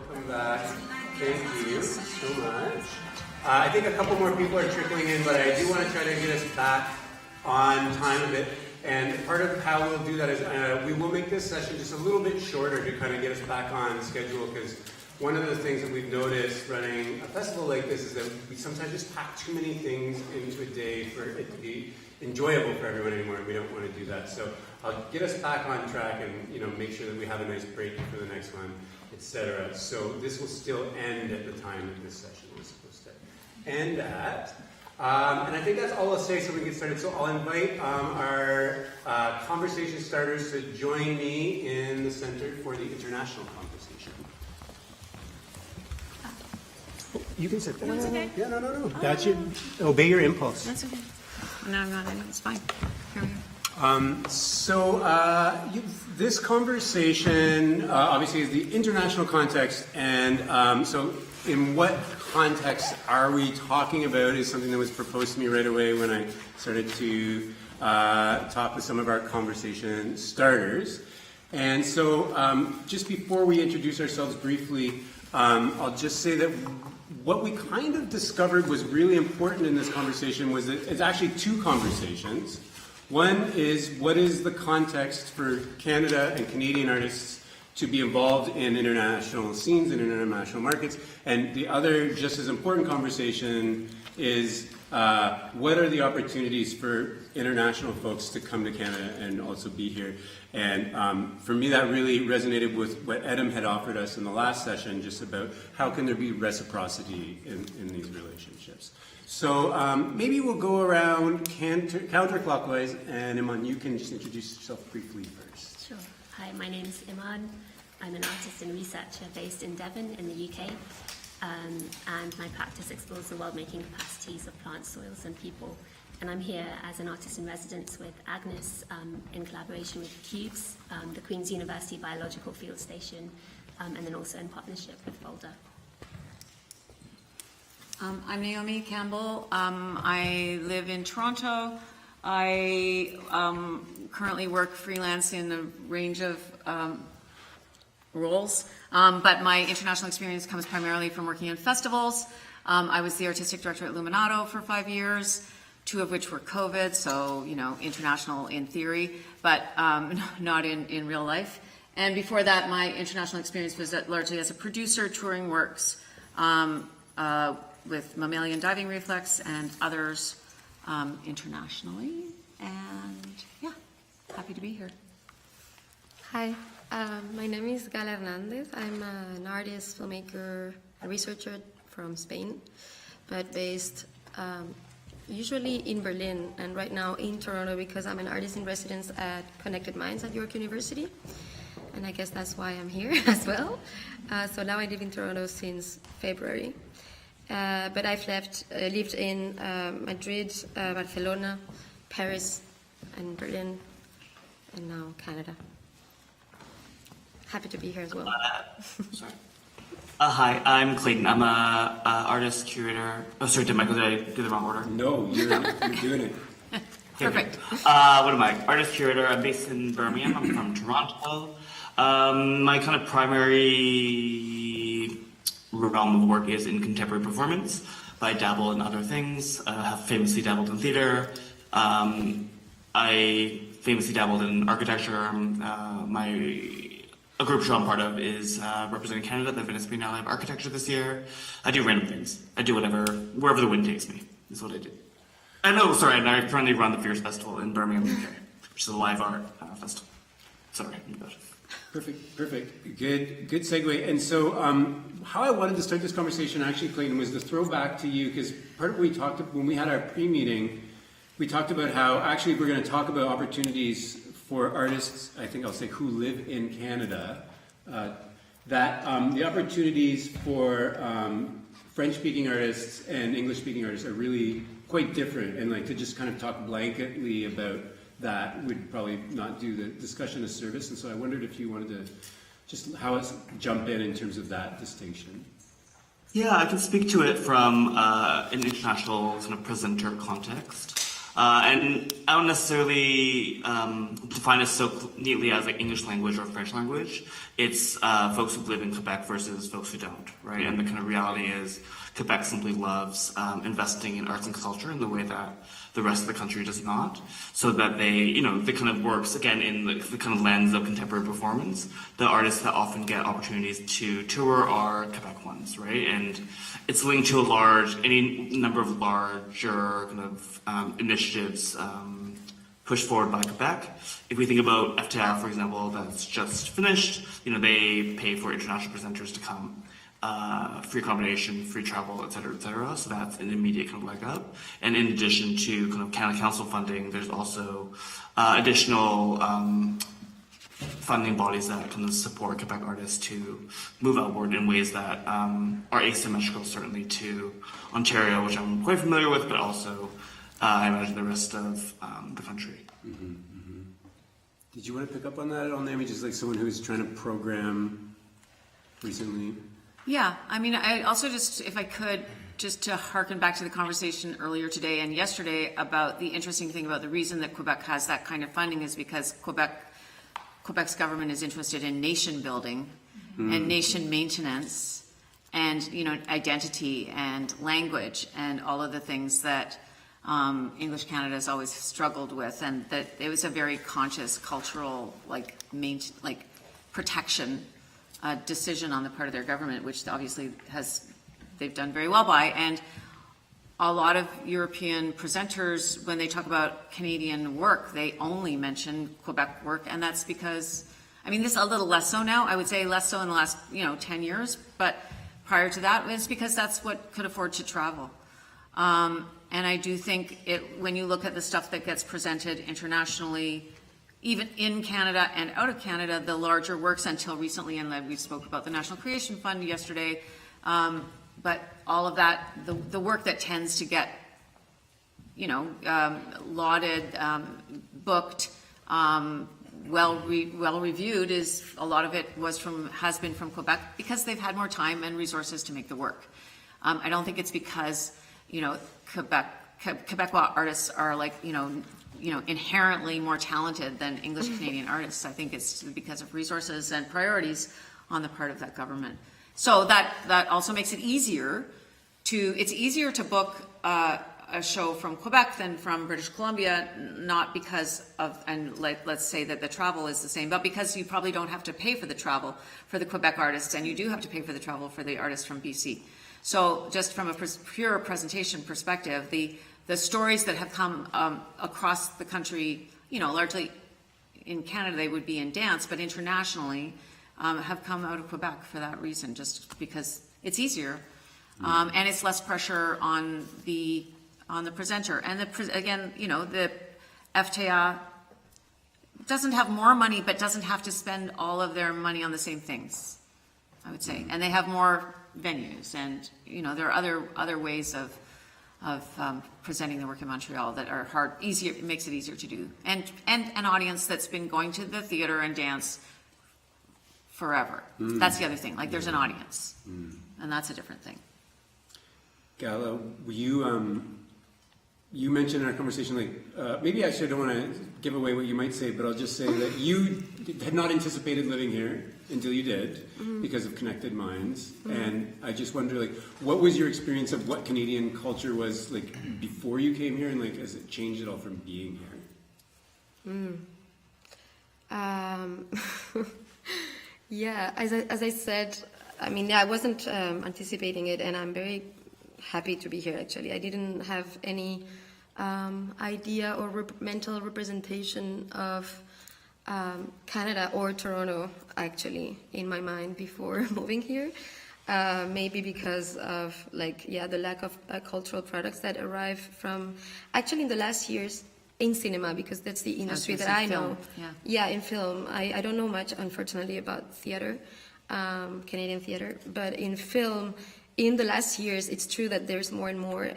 welcome back. Thank you so much. I think a couple more people are trickling in, but I do want to try to get us back on time a bit. And part of how we'll do that is we will make this session just a little bit shorter to kind of get us back on schedule, because one of the things that we've noticed running a festival like this is that we sometimes just pack too many things into a day for it to be enjoyable for everyone anymore, and we don't want to do that. So I'll get us back on track and make sure that we have a nice break for the next one, etc. So this will still end at the time that this session was supposed to end at. And I think that's all I'll say so we can get started. So I'll invite our conversation starters to join me in the center for the international conversation. Oh, you can sit there. That's okay. Yeah, no. That should obey your impulse. That's okay. No, I'm not. It's fine. Here we go. This conversation obviously is the international context, and so in what context are we talking about is something that was proposed to me right away when I started to talk with some of our conversation starters. And so just before we introduce ourselves briefly, I'll just say that what we kind of discovered was really important in this conversation was that it's actually two conversations. One is, what is the context for Canada and Canadian artists to be involved in international scenes and international markets? And the other, just as important conversation is, what are the opportunities for international folks to come to Canada and also be here? And for me, that really resonated with what Edem had offered us in the last session, just about how can there be reciprocity in these relationships. So maybe we'll go around counterclockwise, and Iman, you can just introduce yourself briefly first. Sure. Hi, my name is Iman. I'm an artist and researcher based in Devon in the UK, and my practice explores the world-making capacities of plants, soils and people. And I'm here as an artist in residence with Agnes in collaboration with Cubes, the Queen's University Biological Field Station, and then also in partnership with FOLDA. I'm Naomi Campbell. I live in Toronto. I currently work freelance in a range of roles, but my international experience comes primarily from working in festivals. I was the artistic director at Luminato for 5 years, 2 of which were COVID, so international in theory, but not in real life. And before that, my international experience was largely as a producer touring works with Mammalian Diving Reflex and others internationally. And yeah, happy to be here. Hi, my name is Gala Hernandez. I'm an artist, filmmaker, and researcher from Spain, but based usually in Berlin and right now in Toronto because I'm an artist in residence at Connected Minds at York University. And I guess that's why I'm here as well. So now I live in Toronto since February. But I've lived in Madrid, Barcelona, Paris, and Berlin, and now Canada. Happy to be here as well. Sorry. Hi, I'm Clayton. I'm a artist, curator. Oh, sorry, did I do the wrong order? No, you're doing it. Perfect. What am I? Artist, curator. I'm based in Birmingham. I'm from Toronto. My kind of primary realm of work is in contemporary performance, but I dabble in other things. I have famously dabbled in theater. I famously dabbled in architecture. A group show I'm part of is representing Canada at the Venice Biennale of Architecture this year. I do random things. I do whatever, wherever the wind takes me, is what I do. And I currently run the Fierce Festival in Birmingham, UK, which is a live art festival. Sorry, I'm good. Perfect. Good segue. And so how I wanted to start this conversation actually, Clayton, was to throw back to you, because part of what we talked about when we had our pre-meeting, we talked about how actually we're going to talk about opportunities for artists, I think I'll say, who live in Canada, that the opportunities for French-speaking artists and English-speaking artists are really quite different. And to just kind of talk blanketly about that would probably not do the discussion of service. And so I wondered if you wanted to just jump in terms of that distinction. Yeah, I can speak to it from an international kind of presenter context. And I don't necessarily define it so neatly as like English language or French language. It's folks who live in Quebec versus folks who don't, right? And the kind of reality is Quebec simply loves investing in arts and culture in the way that the rest of the country does not. So that they, you know, the kind of works, again, in the kind of lens of contemporary performance, the artists that often get opportunities to tour are Quebec ones, right? And it's linked to any number of larger kind of initiatives pushed forward by Quebec. If we think about FTA, for example, that's just finished, you know, they pay for international presenters to come, free accommodation, free travel, et cetera, et cetera. So that's an immediate kind of leg up. And in addition to kind of Canada Council funding, there's also additional funding bodies that kind of support Quebec artists to move outward in ways that are asymmetrical, certainly to Ontario, which I'm quite familiar with, but also I imagine the rest of the country. Mm-hmm, mm-hmm. Did you want to pick up on that at all, Naomi? Just like someone who's trying to program recently? Yeah, I mean, I also just, if I could, just to harken back to the conversation earlier today and yesterday about the interesting thing about the reason that Quebec has that kind of funding is because Quebec's government is interested in nation building and nation maintenance and, you know, identity and language and all of the things that English Canada has always struggled with, and that it was a very conscious cultural protection decision on the part of their government, which obviously they've done very well by. And a lot of European presenters, when they talk about Canadian work, they only mention Quebec work, and that's because, I mean, this is a little less so now. I would say less so in the last 10 years, but prior to that, it's because that's what could afford to travel. And I do think when you look at the stuff that gets presented internationally, even in Canada and out of Canada, the larger works until recently, and we spoke about the National Creation Fund yesterday, but all of that, the work that tends to get, lauded, booked, well reviewed, is a lot of it has been from Quebec because they've had more time and resources to make the work. I don't think it's because Quebecois artists are inherently more talented than English Canadian artists. I think it's because of resources and priorities on the part of that government. So that also makes it easier to book a show from Quebec than from British Columbia, not because of, and let's say that the travel is the same, but because you probably don't have to pay for the travel for the Quebec artists, and you do have to pay for the travel for the artists from BC. So just from a pure presentation perspective, the stories that have come across the country, largely in Canada they would be in dance, but internationally have come out of Quebec for that reason, just because it's easier and it's less pressure on the presenter. And the FTA doesn't have more money, but doesn't have to spend all of their money on the same things, I would say. And they have more venues, and there are other ways of presenting the work in Montreal that are easier. It makes it easier to do, and an audience that's been going to the theater and dance forever. That's the other thing. Like, there's an audience, and that's a different thing. Gala, you mentioned in our conversation, maybe actually I don't want to give away what you might say, but I'll just say that you had not anticipated living here until you did, because of Connected Minds. And I just wonder, what was your experience of what Canadian culture was like before you came here, and has it changed at all from being here? Yeah, as I said, I wasn't anticipating it, and I'm very happy to be here, actually. I didn't have any idea or mental representation of Canada or Toronto, actually, in my mind before moving here. Maybe because of, the lack of cultural products that arrive from, actually, in the last years, in cinema, because that's the industry that I know. Yeah, in film. I don't know much, unfortunately, about theater, Canadian theater, but in film, in the last years, it's true that there's more and more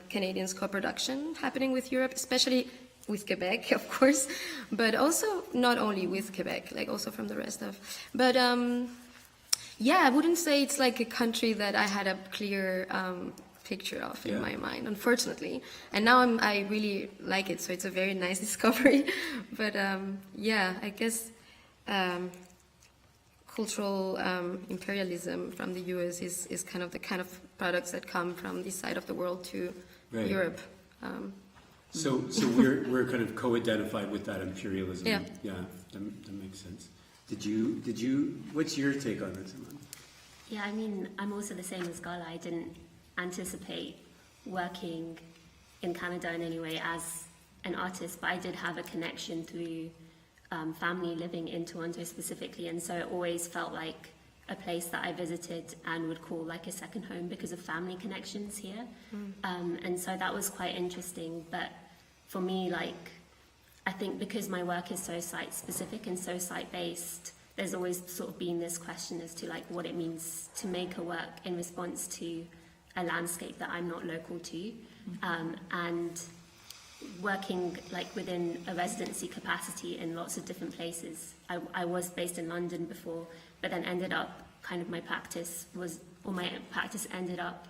Canadians co-production happening with Europe, especially with Quebec, of course, but also not only with Quebec, also from the rest of. But I wouldn't say it's like a country that I had a clear picture of Yeah. in my mind, unfortunately. And now I really like it, so it's a very nice discovery. But yeah, I guess cultural imperialism from the US is kind of the kind of products that come from this side of the world to Right. Europe. So we're kind of co-identified with that imperialism. Yeah. Yeah, that makes sense. Did you? What's your take on this, Iman? Yeah, I mean, I'm also the same as Gala. I didn't anticipate working in Canada in any way as an artist, but I did have a connection through family living in Toronto specifically, and so it always felt like a place that I visited and would call like a second home because of family connections here. And so that was quite interesting. But for me, like, I think because my work is so site specific and so site based, there's always sort of been this question as to like what it means to make a work in response to a landscape that I'm not local to. And working like within a residency capacity in lots of different places. I was based in London before, but then ended up kind of my practice ended up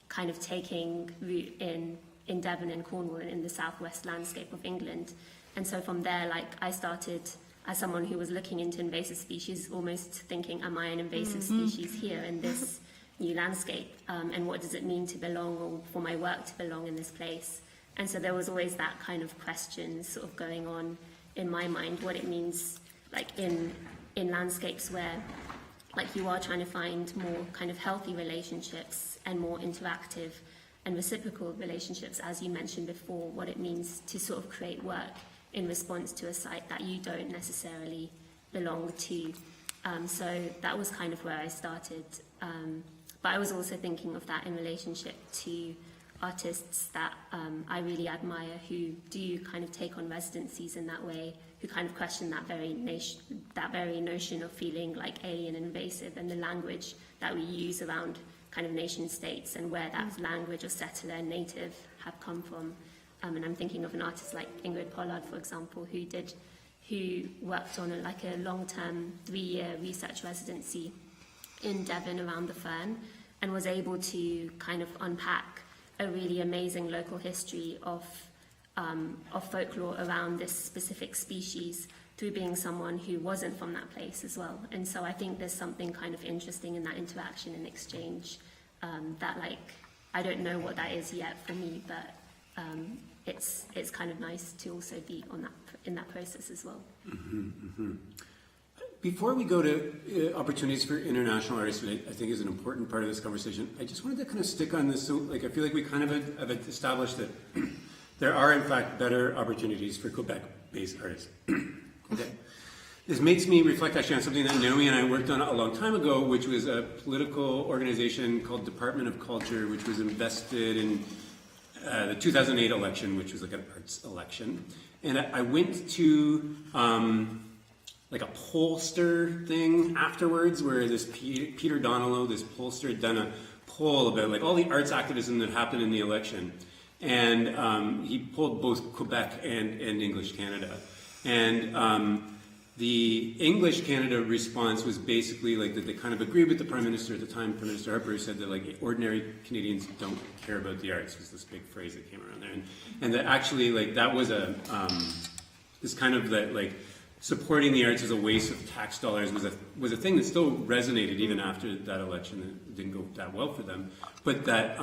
kind of taking root in Devon and Cornwall and in the southwest landscape of England. And so from there, like I started as someone who was looking into invasive species, almost thinking, am I an invasive species here in this new landscape? And what does it mean to belong, or for my work to belong in this place? And so there was always that kind of question sort of going on in my mind, what it means like in landscapes where like you are trying to find more kind of healthy relationships and more interactive and reciprocal relationships, as you mentioned before, what it means to sort of create work in response to a site that you don't necessarily belong to. So that was kind of where I started. But I was also thinking of that in relationship to artists that I really admire who do kind of take on residencies in that way, who kind of question that very notion of feeling like alien and invasive, and the language that we use around kind of nation states and where that language of settler and native have come from. And I'm thinking of an artist like Ingrid Pollard, for example, who worked on a long-term 3-year research residency in Devon around the Fern, and was able to kind of unpack a really amazing local history of folklore around this specific species through being someone who wasn't from that place as well. And so I think there's something kind of interesting in that interaction and exchange that, like, I don't know what that is yet for me, but it's kind of nice to also be in that process as well. Before we go to opportunities for international artists, which I think is an important part of this conversation, I just wanted to kind of stick on this. So, like, I feel like we kind of have established that there are, in fact, better opportunities for Quebec-based artists. Okay. This makes me reflect actually on something that Naomi and I worked on a long time ago, which was a political organization called Department of Culture, which was invested in the 2008 election, which was like an arts election. And I went to like a pollster thing afterwards, where this Peter Donalow, this pollster, had done a poll about like all the arts activism that happened in the election. And he polled both Quebec and English Canada. And the English Canada response was basically like that they kind of agreed with the Prime Minister at the time. Prime Minister Harper said that like ordinary Canadians don't care about the arts, was this big phrase that came around there. And that actually like that was a this kind of that like supporting the arts as a waste of tax dollars was a thing that still resonated even after that election. It didn't go that well for them, but that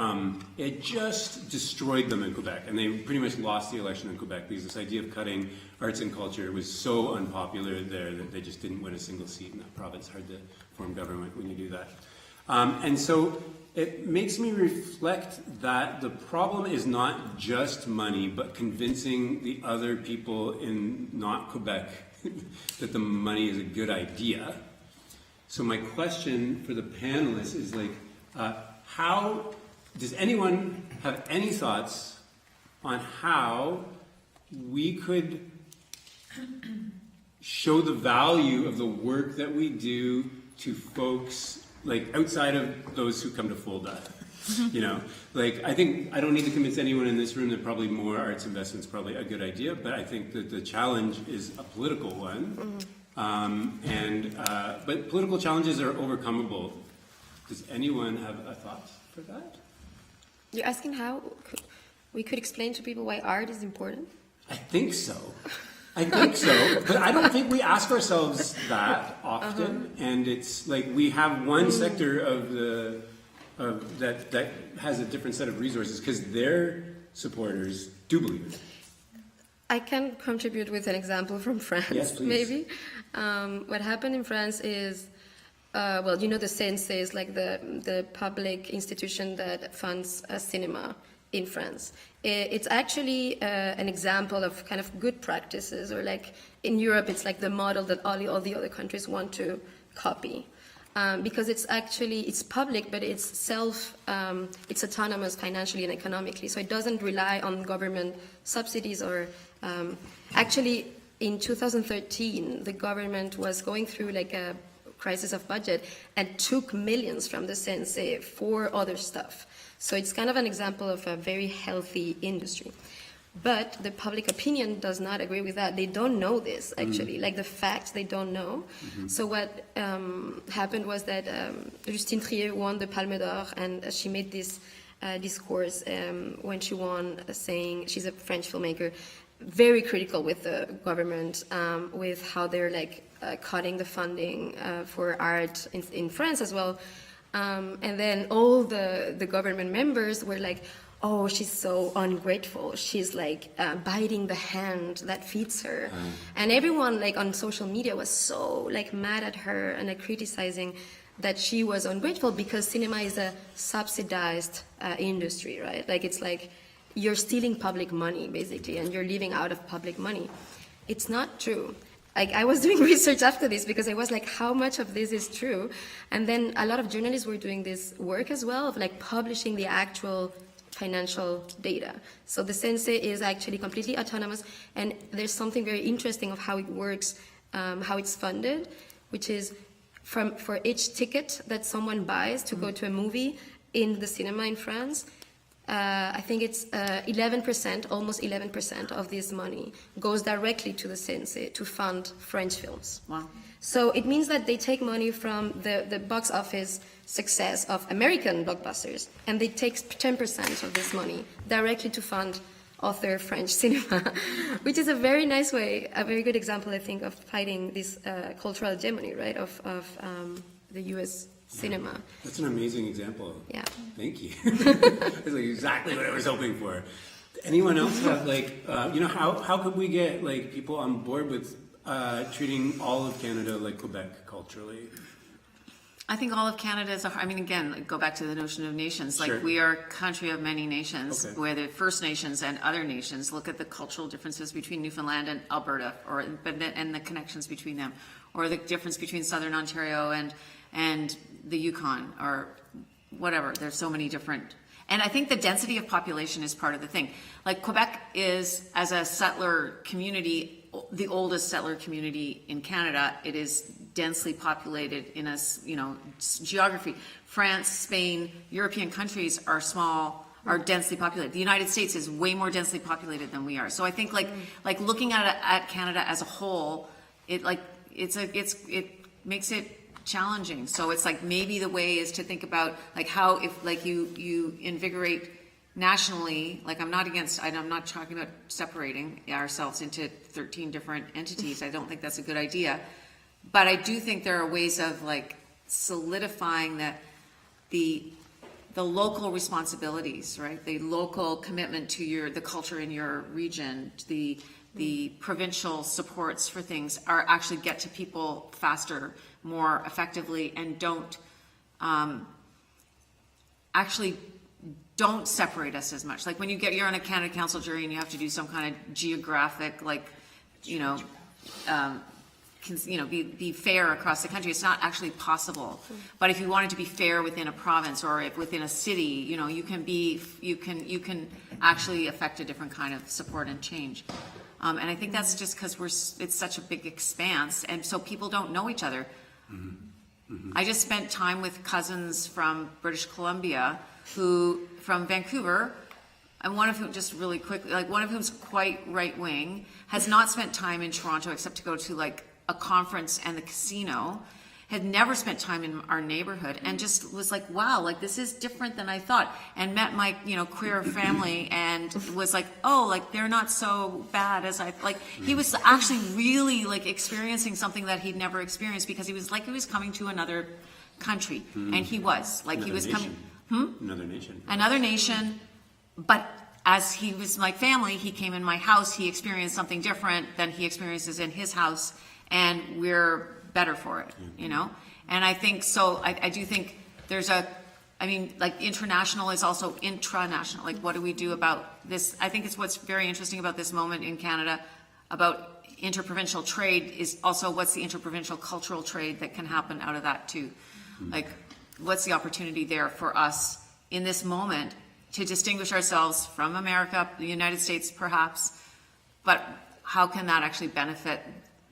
it just destroyed them in Quebec, and they pretty much lost the election in Quebec because this idea of cutting arts and culture was so unpopular there that they just didn't win a single seat in that province. Hard to form government when you do that. And so it makes me reflect that the problem is not just money, but convincing the other people in not Quebec that the money is a good idea. So my question for the panelists is like, how does anyone have any thoughts on how we could show the value of the work that we do to folks like outside of those who come to FOLDA? You know, like I think I don't need to convince anyone in this room that probably more arts investment is probably a good idea, but I think that the challenge is a political one, but political challenges are overcomable. Does anyone have a thought for that? You're asking how we could explain to people why art is important? I think so. But I don't think we ask ourselves that often. And it's like we have one sector of that has a different set of resources because their supporters do believe it. I can contribute with an example from France, Yes, please. maybe. What happened in France is, well, you know, the CNC is like the public institution that funds cinema in France. It's actually an example of kind of good practices, or like in Europe, it's like the model that all the other countries want to copy. Because it's public, but it's it's autonomous financially and economically, so it doesn't rely on government subsidies or, actually in 2013, the government was going through like a crisis of budget and took millions from the CNC for other stuff. So it's kind of an example of a very healthy industry. But the public opinion does not agree with that. They don't know this, actually. Like the facts, they don't know. So what happened was that Justine Triet won the Palme d'Or, and she made this discourse when she won, saying, she's a French filmmaker, very critical with the government, with how they're like cutting the funding for art in France as well. And then all the government members were like, oh, she's so ungrateful. She's like biting the hand that feeds her. And everyone like on social media was so like mad at her and like criticizing that she was ungrateful because cinema is a subsidized industry, right? Like it's like you're stealing public money basically and you're living out of public money. It's not true. Like I was doing research after this because I was like, how much of this is true? And then a lot of journalists were doing this work as well of like publishing the actual financial data. So the CNC is actually completely autonomous, and there's something very interesting of how it works, how it's funded, which is for each ticket that someone buys to go to a movie in the cinema in France, I think it's 11%, almost 11% of this money goes directly to the CNC to fund French films. Wow. So it means that they take money from the box office success of American blockbusters, and they take 10% of this money directly to fund other French cinema, which is a very nice way, a very good example, I think, of fighting this cultural hegemony, right, of the U.S. cinema. That's an amazing example. Yeah. Thank you. That's like exactly what I was hoping for. Anyone else have like, how could we get like people on board with treating all of Canada like Quebec culturally? I think all of Canada is, I mean, again, go back to the notion of nations. Like Sure. we are a country of many nations, Okay. where the First Nations and other nations look at the cultural differences between Newfoundland and Alberta, and the connections between them, or the difference between Southern Ontario and the Yukon, or whatever. There's so many different. And I think the density of population is part of the thing. Like Quebec is, as a settler community, the oldest settler community in Canada. It is densely populated in a, geography. France, Spain, European countries are small, are densely populated. The United States is way more densely populated than we are. So I think like looking at Canada as a whole, it makes it challenging. So it's like maybe the way is to think about like how if like you invigorate nationally, like I'm not talking about separating ourselves into 13 different entities. I don't think that's a good idea. But I do think there are ways of like solidifying that the local responsibilities, right? The local commitment to the culture in your region, the provincial supports for things are actually get to people faster, more effectively, and don't separate us as much. Like when you're on a Canada Council jury and you have to do some kind of geographic, be fair across the country. It's not actually possible. But if you wanted to be fair within a province or within a city, you can actually affect a different kind of support and change. And I think that's just because it's such a big expanse, and so people don't know each other. Mm-hmm. Mm-hmm. I just spent time with cousins from British Columbia from Vancouver, and one of whom, just really quickly, one of whom's quite right wing, has not spent time in Toronto except to go to like a conference and the casino, had never spent time in our neighborhood, and just was like, wow, like this is different than I thought, and met my, queer family, and was like, oh, like they're not so bad as I, like, he was actually really like experiencing something that he'd never experienced, because he was coming to another country, and he was like, he was coming, another nation, but as he was my family, he came in my house, he experienced something different than he experiences in his house, and we're better for it, And I think so. I do think there's like international is also intranational. Like, what do we do about this? I think it's what's very interesting about this moment in Canada about interprovincial trade is also what's the interprovincial cultural trade that can happen out of that too. Like, what's the opportunity there for us in this moment to distinguish ourselves from America, the United States perhaps, but how can that actually benefit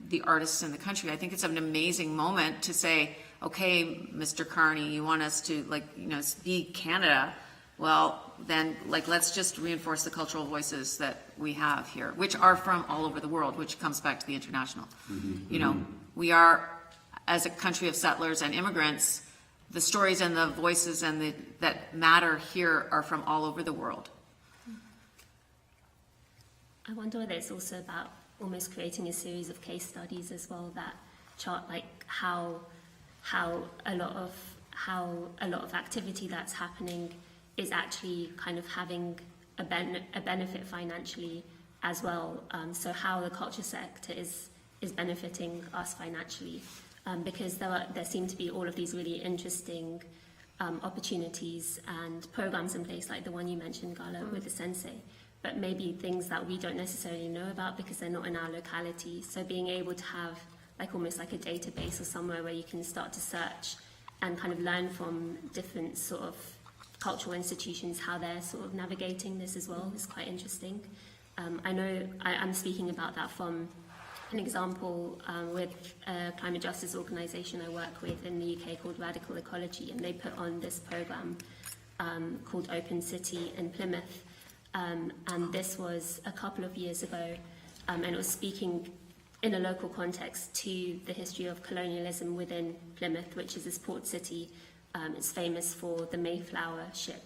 the artists in the country? I think it's an amazing moment to say, okay, Mr. Carney, you want us to be Canada? Well, then let's just reinforce the cultural voices that we have here, which are from all over the world, which comes back to the international. We are, as a country of settlers and immigrants, the stories and the voices that matter here are from all over the world. I wonder whether it's also about almost creating a series of case studies as well that chart how a lot of activity that's happening is actually kind of having a benefit financially as well. So how the culture sector is benefiting us financially, because there seem to be all of these really interesting opportunities and programs in place, like the one you mentioned, Gala, with the Sensei. But maybe things that we don't necessarily know about because they're not in our locality. So being able to have almost like a database or somewhere where you can start to search and kind of learn from different sort of cultural institutions how they're sort of navigating this as well is quite interesting. I know I'm speaking about that from an example with a climate justice organisation I work with in the UK called Radical Ecology, and they put on this programme called Open City in Plymouth. And this was a couple of years ago, and it was speaking in a local context to the history of colonialism within Plymouth, which is this port city. It's famous for the Mayflower ship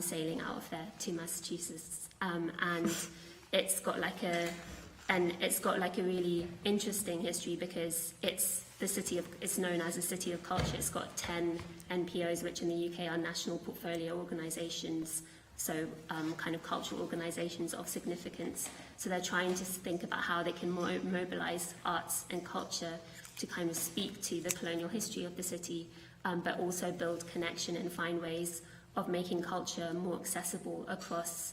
sailing out of there to Massachusetts, and it's got like a really interesting history because it's known as a city of culture. It's got 10 NPOs, which in the UK are national portfolio organisations. So kind of cultural organisations of significance. So they're trying to think about how they can mobilise arts and culture to kind of speak to the colonial history of the city, but also build connection and find ways of making culture more accessible across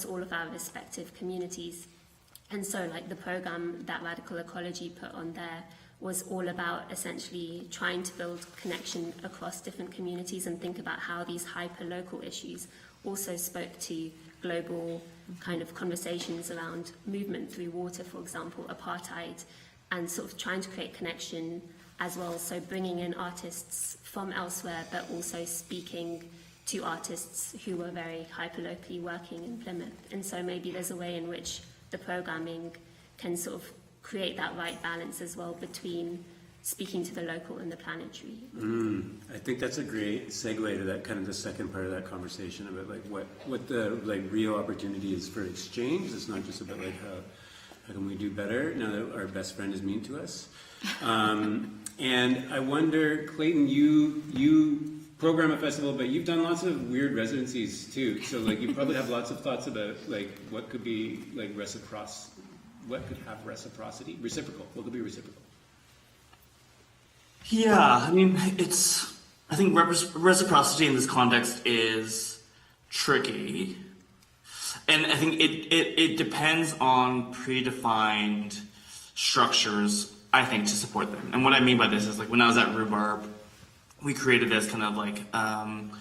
all of our respective communities. And so the programme that Radical Ecology put on there was all about essentially trying to build connection across different communities and think about how these hyper-local issues also spoke to global kind of conversations around movement through water, for example, apartheid, and sort of trying to create connection as well. So bringing in artists from elsewhere, but also speaking to artists who were very hyper-locally working in Plymouth. And so maybe there's a way in which the programming can sort of create that right balance as well between speaking to the local and the planetary. I think that's a great segue to that kind of the second part of that conversation about what the real opportunity is for exchange. It's not just about how can we do better now that our best friend is mean to us. And I wonder, Clayton, you program a festival, but you've done lots of weird residencies too. So you probably have lots of thoughts about what could be what could have reciprocity, reciprocal. What could be reciprocal? Yeah, I mean, I think reciprocity in this context is tricky. And I think it depends on predefined structures, I think, to support them. And what I mean by this is when I was at Rhubarb, we created this kind of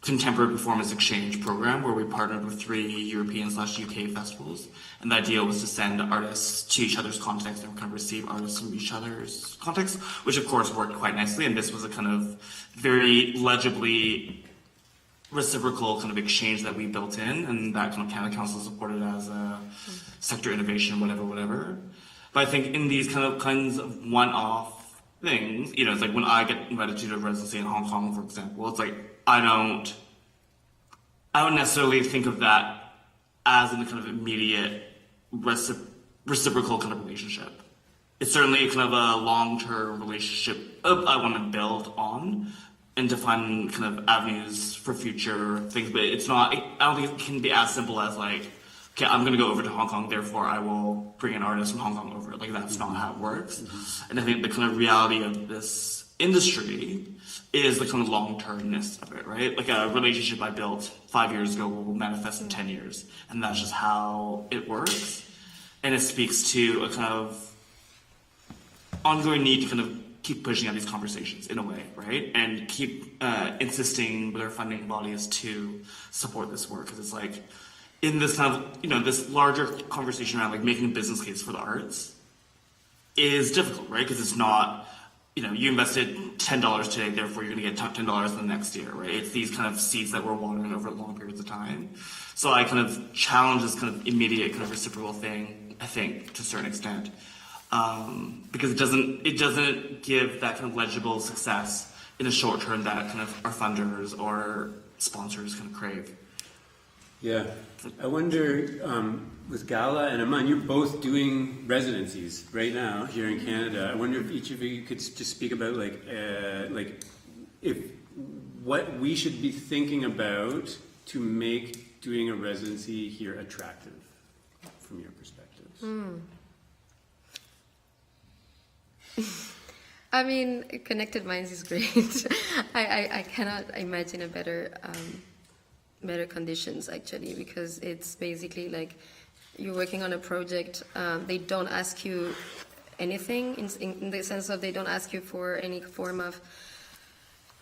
contemporary performance exchange program where we partnered with 3 European/UK festivals, and the idea was to send artists to each other's context and kind of receive artists from each other's context, which of course worked quite nicely. And this was a kind of very legibly reciprocal kind of exchange that we built in, and that kind of Canada Council supported as a sector innovation, whatever. But I think in these kinds of one-off things, it's like when I get invited to do a residency in Hong Kong, for example, it's like I don't necessarily think of that as in a kind of immediate reciprocal kind of relationship. It's certainly kind of a long-term relationship I want to build on and to find kind of avenues for future things, but it's not, I don't think it can be as simple as like, okay, I'm going to go over to Hong Kong, therefore I will bring an artist from Hong Kong over. Like, that's not how it works. And I think the kind of reality of this industry is the kind of long-termness of it, right? Like a relationship I built 5 years ago will manifest in 10 years. And that's just how it works. And it speaks to a kind of ongoing need to kind of keep pushing out these conversations in a way, right? And keep insisting with our funding bodies to support this work. Because it's like, in this kind of, this larger conversation around like making a business case for the arts is difficult, right? Because it's not, you invested $10 today, therefore you're going to get $10 the next year, right? It's these kind of seeds that we're watering over long periods of time. So I kind of challenge this kind of immediate kind of reciprocal thing, I think, to a certain extent. Because it doesn't give that kind of legible success in the short term that kind of our funders or sponsors kind of crave. Yeah, I wonder, with Gala and Aman, you're both doing residencies right now here in Canada. I wonder if each of you could just speak about if what we should be thinking about to make doing a residency here attractive from your perspectives. I mean, Connected Minds is great. I cannot imagine a better conditions actually, because it's basically like you're working on a project. They don't ask you anything in the sense of they don't ask you for any form of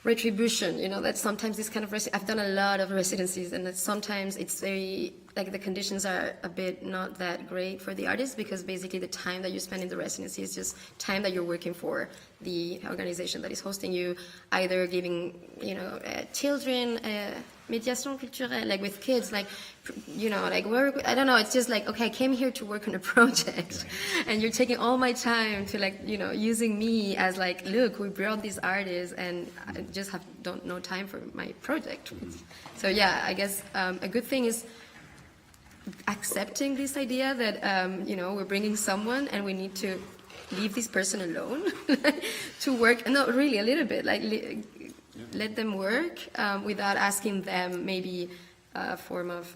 retribution. That sometimes this kind of I've done a lot of residencies, and that sometimes it's very like the conditions are a bit not that great for the artists, because basically the time that you spend in the residency is just time that you're working for the organization that is hosting you, either giving children médiation culturelle, like with kids, like work. I don't know. It's just like, okay, I came here to work on a project, and you're taking all my time to using me as like, look, we brought these artists, and I just don't know time for my project. So yeah, I guess a good thing is accepting this idea that we're bringing someone and we need to leave this person alone to work. No, really, a little bit let them work without asking them maybe a form of,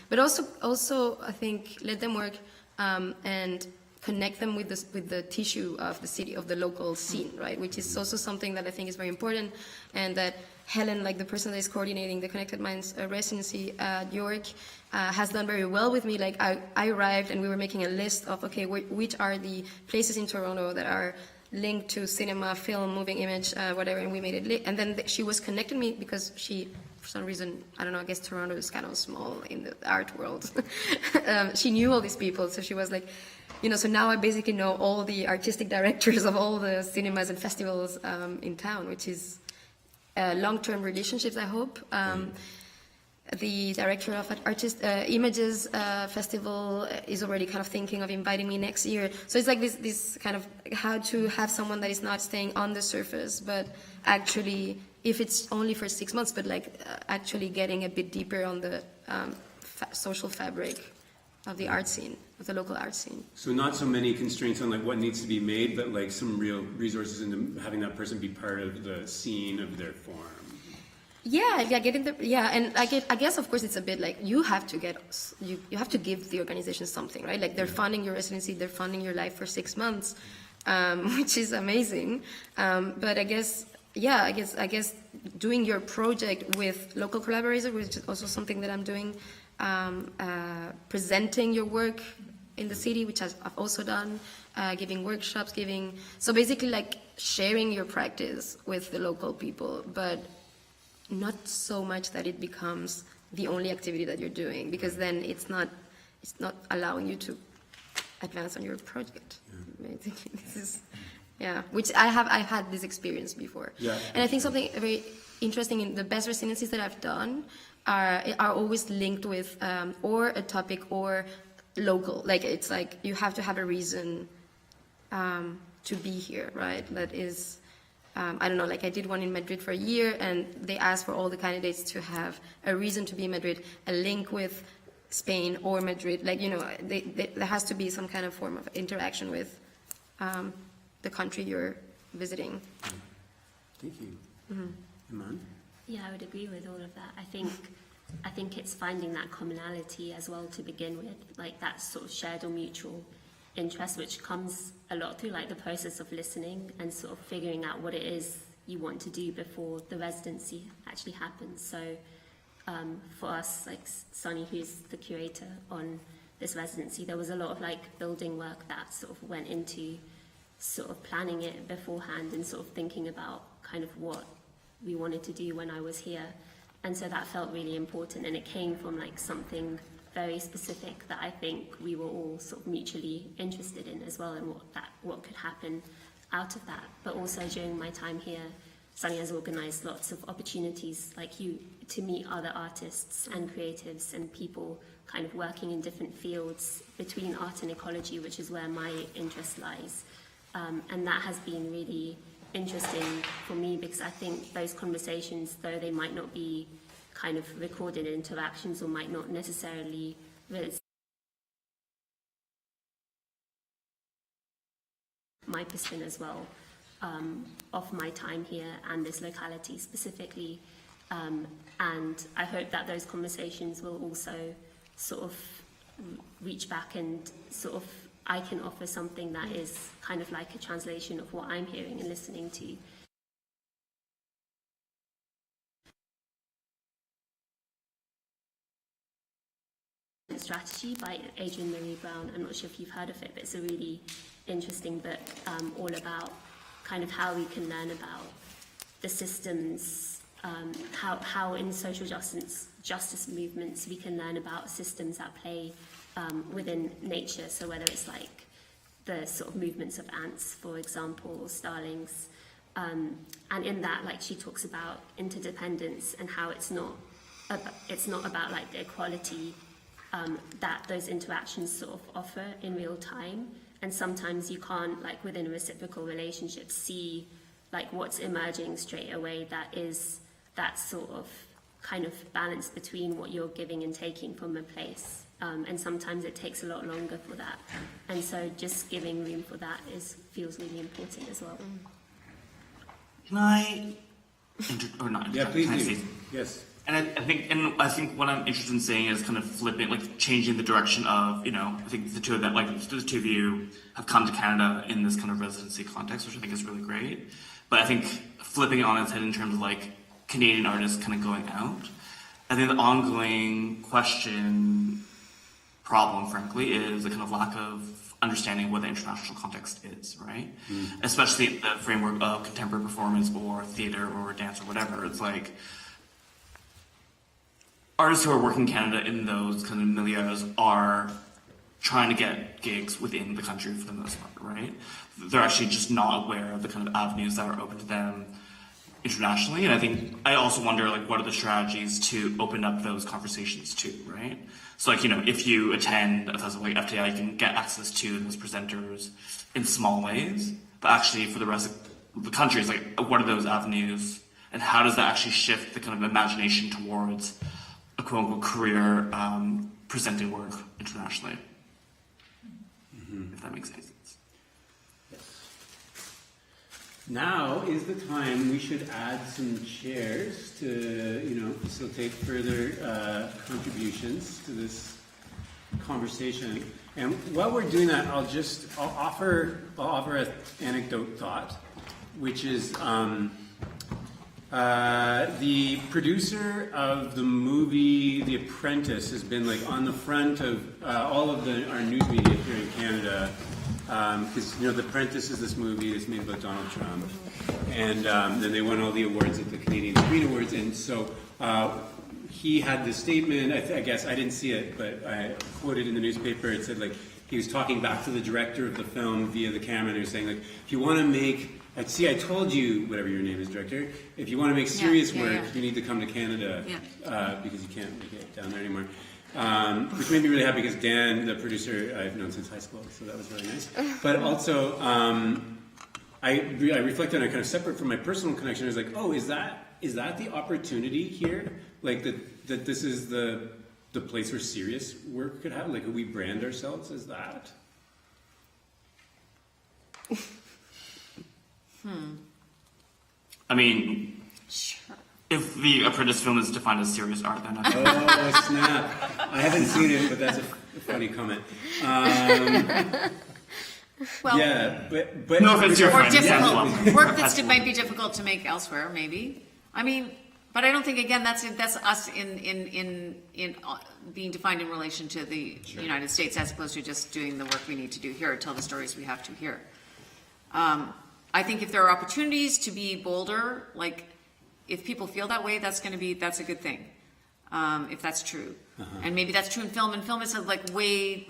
but also I think let them work and connect them with the tissue of the city, of the local scene, right? Which is also something that I think is very important, and that Helen, like the person that is coordinating the Connected Minds residency at York, has done very well with me. Like I arrived and we were making a list of, okay, which are the places in Toronto that are linked to cinema, film, moving image, whatever, and we made it. And then she was connecting me because she, for some reason, I don't know, I guess Toronto is kind of small in the art world. She knew all these people, so she was like, so now I basically know all the artistic directors of all the cinemas and festivals in town, which is long-term relationships, I hope. The director of Images Festival is already kind of thinking of inviting me next year. So it's like this kind of how to have someone that is not staying on the surface, but actually, if it's only for 6 months, but actually getting a bit deeper on the social fabric of the art scene, of the local art scene. So not so many constraints on what needs to be made, but some real resources into having that person be part of the scene of their form. Yeah, and I guess of course it's a bit like you have to give the organization something, right? Like they're funding your residency, they're funding your life for 6 months, which is amazing. But I guess doing your project with local collaborators, which is also something that I'm doing, presenting your work in the city, which I've also done, giving workshops, so basically sharing your practice with the local people, but not so much that it becomes the only activity that you're doing, because then it's not allowing you to advance on your project. Basically, this is, which I've had this experience before. Yeah. And I think something very interesting in the best residencies that I've done are always linked with or a topic or local. Like it's like you have to have a reason to be here, right? That is, I don't know, like I did one in Madrid for a year, and they asked for all the candidates to have a reason to be in Madrid, a link with Spain or Madrid. Like, you know, there has to be some kind of form of interaction with the country you're visiting. Thank you. Iman? Yeah, I would agree with all of that. I think it's finding that commonality as well to begin with, like that sort of shared or mutual interest, which comes a lot through like the process of listening and sort of figuring out what it is you want to do before the residency actually happens. So for us, like Sonny, who's the curator on this residency, there was a lot of like building work that sort of went into sort of planning it beforehand and sort of thinking about kind of what we wanted to do when I was here. And so that felt really important, and it came from like something very specific that I think we were all sort of mutually interested in as well, and what could happen out of that. But also during my time here, Sunny has organised lots of opportunities like you to meet other artists and creatives and people kind of working in different fields between art and ecology, which is where my interest lies. And that has been really interesting for me, because I think those conversations, though they might not be kind of recorded interactions or might not necessarily my spin as well of my time here and this locality specifically, and I hope that those conversations will also sort of reach back and sort of I can offer something that is kind of like a translation of what I'm hearing and listening to. Strategy by Adrienne Marie Brown. I'm not sure if you've heard of it, but it's a really interesting book all about kind of how we can learn about the systems, how in social justice movements we can learn about systems at play within nature. So whether it's like the sort of movements of ants, for example, or starlings, and in that, like she talks about interdependence and how it's not about like the equality that those interactions sort of offer in real time, and sometimes you can't, like within a reciprocal relationship, see like what's emerging straight away that is that sort of kind of balance between what you're giving and taking from a place, and sometimes it takes a lot longer for that, and so just giving room for that feels really important as well. Can I or not? Yeah, please can I do. say- Yes. And I think what I'm interested in saying is kind of flipping, like changing the direction of, you know, I think the two of them, like the two of you have come to Canada in this kind of residency context, which I think is really great. But I think flipping it on its head in terms of like Canadian artists kind of going out, I think the ongoing problem, frankly, is the kind of lack of understanding what the international context is, right? Especially in the framework of contemporary performance or theater or dance or whatever. It's like, artists who are working in Canada in those kind of milieus are trying to get gigs within the country for the most part, right? They're actually just not aware of the kind of avenues that are open to them internationally. And I think I also wonder, like, what are the strategies to open up those conversations too, right? So, like, you know, if you attend a festival like FTI, you can get access to those presenters in small ways. But actually, for the rest of the country, it's like, what are those avenues? And how does that actually shift the kind of imagination towards a quote-unquote career presenting work internationally, if that makes sense. Now is the time we should add some chairs to, you know, facilitate further contributions to this conversation. And while we're doing that, I'll offer an anecdote thought, which is the producer of the movie The Apprentice has been like on the front of all of our news media here in Canada, because you know The Apprentice is this movie that's made about Donald Trump, and then they won all the awards at the Canadian Screen Awards, and so he had this statement. I guess I didn't see it, but I quoted in the newspaper. It said like he was talking back to the director of the film via the camera, and he was saying like, if you want to make I told you, whatever your name is, director, if you want to make serious work, you need to come to Canada, because you can't make it down there anymore. Which made me really happy because Dan, the producer, I've known since high school, so that was really nice. But also, I reflected on it kind of separate from my personal connection. I was like, oh, is that the opportunity here? Like that this is the place where serious work could happen? Like, we brand ourselves as that? I mean, Sure. if the Apprentice film is defined as serious art, then I Oh, snap. I haven't seen it, but that's a funny comment. Well, Yeah, but No offense to your or friend. difficult work that might be difficult to make elsewhere, maybe. I mean, but I don't think again that's us in being defined in relation to the United States as opposed to just doing the work we need to do here, tell the stories we have to here. I think if there are opportunities to be bolder, like if people feel that way, that's a good thing. If that's true. And maybe that's true in film. And film is like way,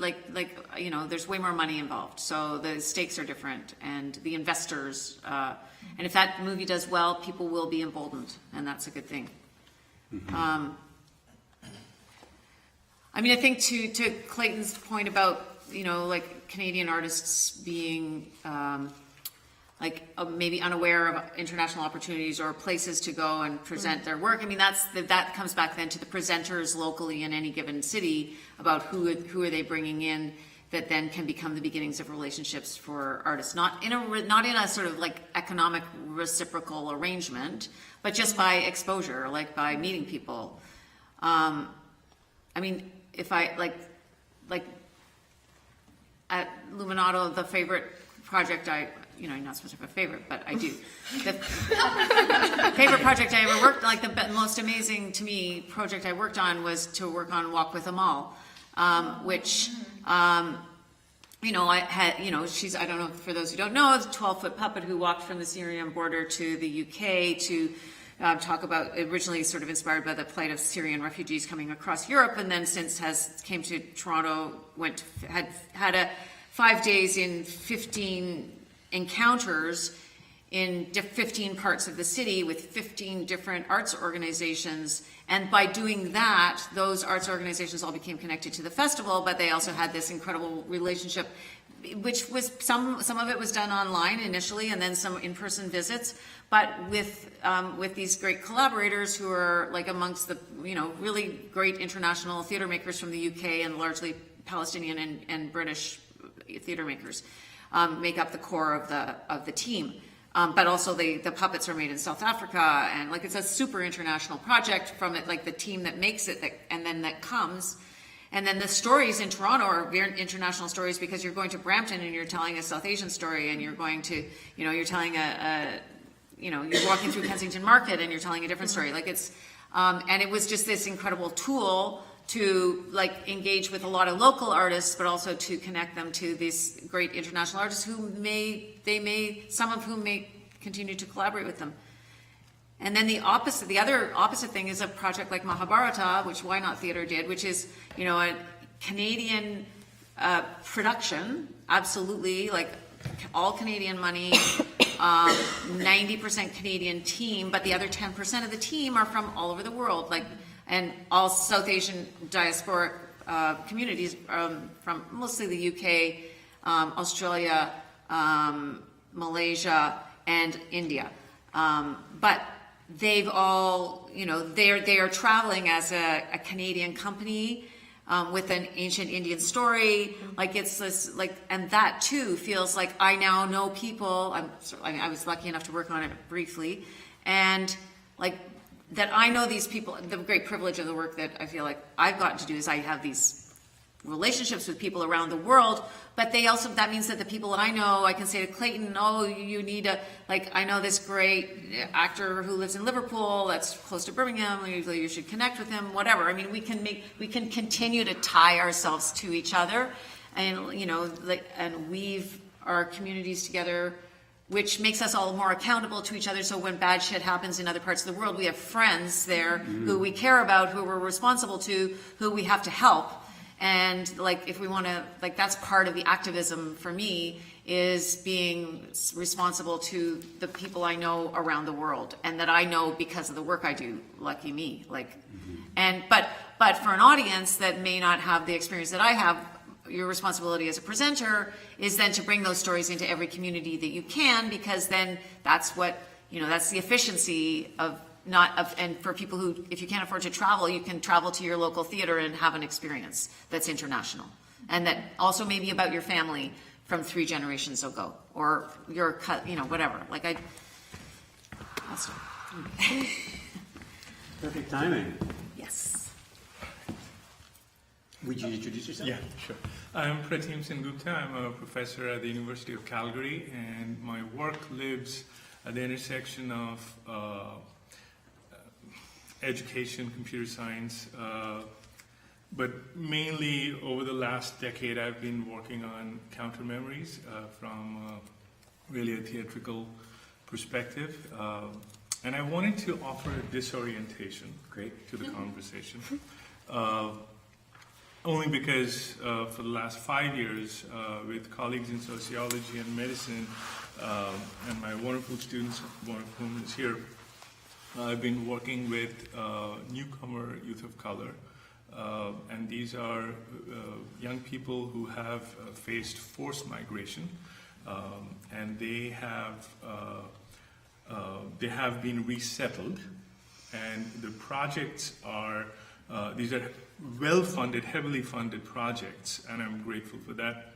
there's way more money involved. So the stakes are different and the investors, and if that movie does well, people will be emboldened and that's a good thing. I mean, I think to Clayton's point about, like Canadian artists being, maybe unaware of international opportunities or places to go and present their work. I mean, that comes back then to the presenters locally in any given city about who are they bringing in that then can become the beginnings of relationships for artists. Not in a sort of like economic reciprocal arrangement, but just by exposure, like by meeting people. I mean, if I like at Luminato, the favorite project you're not supposed to have a favorite, but I do. The favorite project I ever worked, like the most amazing to me project I worked on was to work on Walk with Amal, which, I had, she's, I don't know, for those who don't know, the 12-foot puppet who walked from the Syrian border to the UK to talk about, originally sort of inspired by the plight of Syrian refugees coming across Europe, and then since came to Toronto, had a 5 days in 15 encounters in 15 parts of the city with 15 different arts organizations. And by doing that, those arts organizations all became connected to the festival, but they also had this incredible relationship, which was some of it was done online initially and then some in-person visits, but with these great collaborators who are like amongst the, really great international theater makers from the UK and largely Palestinian and British theater makers. Make up the core of the team, but also the puppets are made in South Africa, and like it's a super international project from it, like the team that makes it, and then that comes, and then the stories in Toronto are very international stories because you're going to Brampton and you're telling a South Asian story, and you're going to, you're telling you're walking through Kensington Market and you're telling a different story. Like it's, and it was just this incredible tool to like engage with a lot of local artists, but also to connect them to these great international artists who some of whom may continue to collaborate with them. And then the other opposite thing is a project like Mahabharata, which Why Not Theatre did, which is, a Canadian production, absolutely, like all Canadian money, 90% Canadian team, but the other 10% of the team are from all over the world, and all South Asian diasporic communities from mostly the UK, Australia, Malaysia, and India. But they've all, they are traveling as a Canadian company with an ancient Indian story. Like it's this, and that too feels like I now know people. I was lucky enough to work on it briefly, and that I know these people. The great privilege of the work that I feel like I've gotten to do is I have these relationships with people around the world, but that means that the people that I know, I can say to Clayton, oh, you need I know this great actor who lives in Liverpool, that's close to Birmingham, you should connect with him, whatever. I mean, we can continue to tie ourselves to each other and, and weave our communities together, which makes us all more accountable to each other. So when bad shit happens in other parts of the world, we have friends there who we care about, who we're responsible to, who we have to help. And if we want to, that's part of the activism for me, is being responsible to the people I know around the world and that I know because of the work I do. Lucky me. But for an audience that may not have the experience that I have, your responsibility as a presenter is then to bring those stories into every community that you can, because then that's what, that's the efficiency of and for people who, if you can't afford to travel, you can travel to your local theater and have an experience that's international. And that also may be about your family from 3 generations ago, or your, whatever. That's Perfect timing. yes. Would you introduce yourself? Yeah, sure. I'm Pratim Sengupta. I'm a professor at the University of Calgary, and my work lives at the intersection of education, computer science, but mainly over the last decade I've been working on counter memories from really a theatrical perspective. And I wanted to offer a disorientation to the conversation. Only because for the last 5 years, with colleagues in sociology and medicine, and my wonderful students, one of whom is here, I've been working with newcomer youth of color. And these are young people who have faced forced migration, and they have been resettled, and the projects are these are well-funded, heavily funded projects, and I'm grateful for that.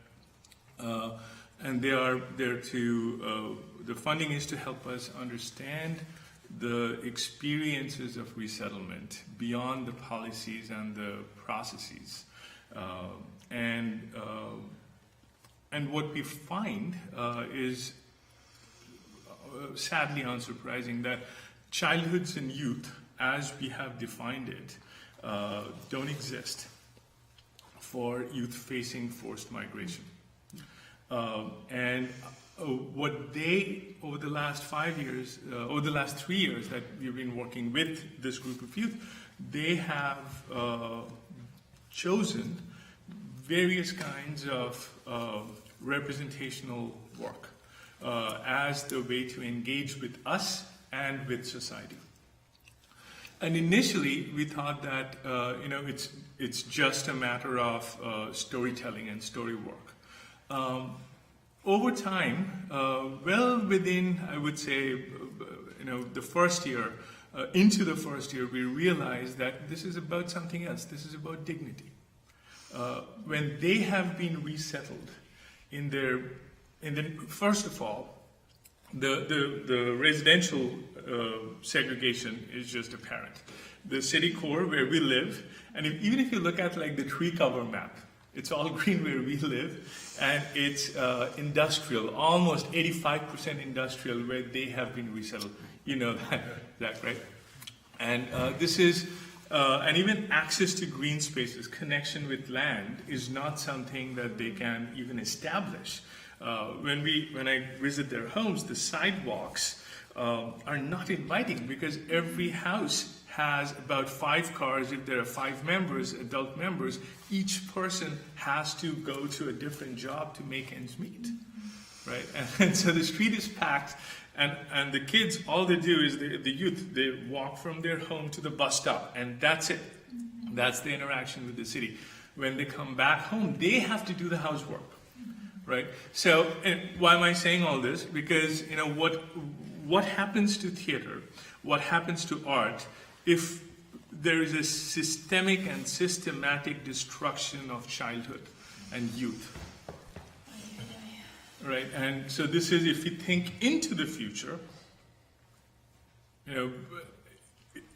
And they are there to the funding is to help us understand the experiences of resettlement beyond the policies and the processes, and what we find is sadly unsurprising, that childhoods and youth, as we have defined it, don't exist for youth facing forced migration. And what they, over the last 5 years, over the last 3 years that we've been working with this group of youth, they have chosen various kinds of representational work as the way to engage with us and with society. And initially, we thought that it's just a matter of storytelling and story work. Over time, well within, I would say, the first year, into the first year, we realized that this is about something else. This is about dignity. When they have been resettled first of all, the residential segregation is just apparent. The city core where we live, and even if you look at like the tree cover map, it's all green where we live, and it's industrial, almost 85% industrial where they have been resettled. You know that, right? And this is, and even access to green spaces, connection with land is not something that they can even establish. When I visit their homes, the sidewalks are not inviting because every house has about 5 cars. If there are 5 members, adult members, each person has to go to a different job to make ends meet, right? And so the street is packed, and the kids, all they do is the youth, they walk from their home to the bus stop, and that's it. That's the interaction with the city. When they come back home, they have to do the housework. Right. So, and why am I saying all this? Because what happens to theater, what happens to art, if there is a systemic and systematic destruction of childhood and youth, right? And so this is, if we think into the future,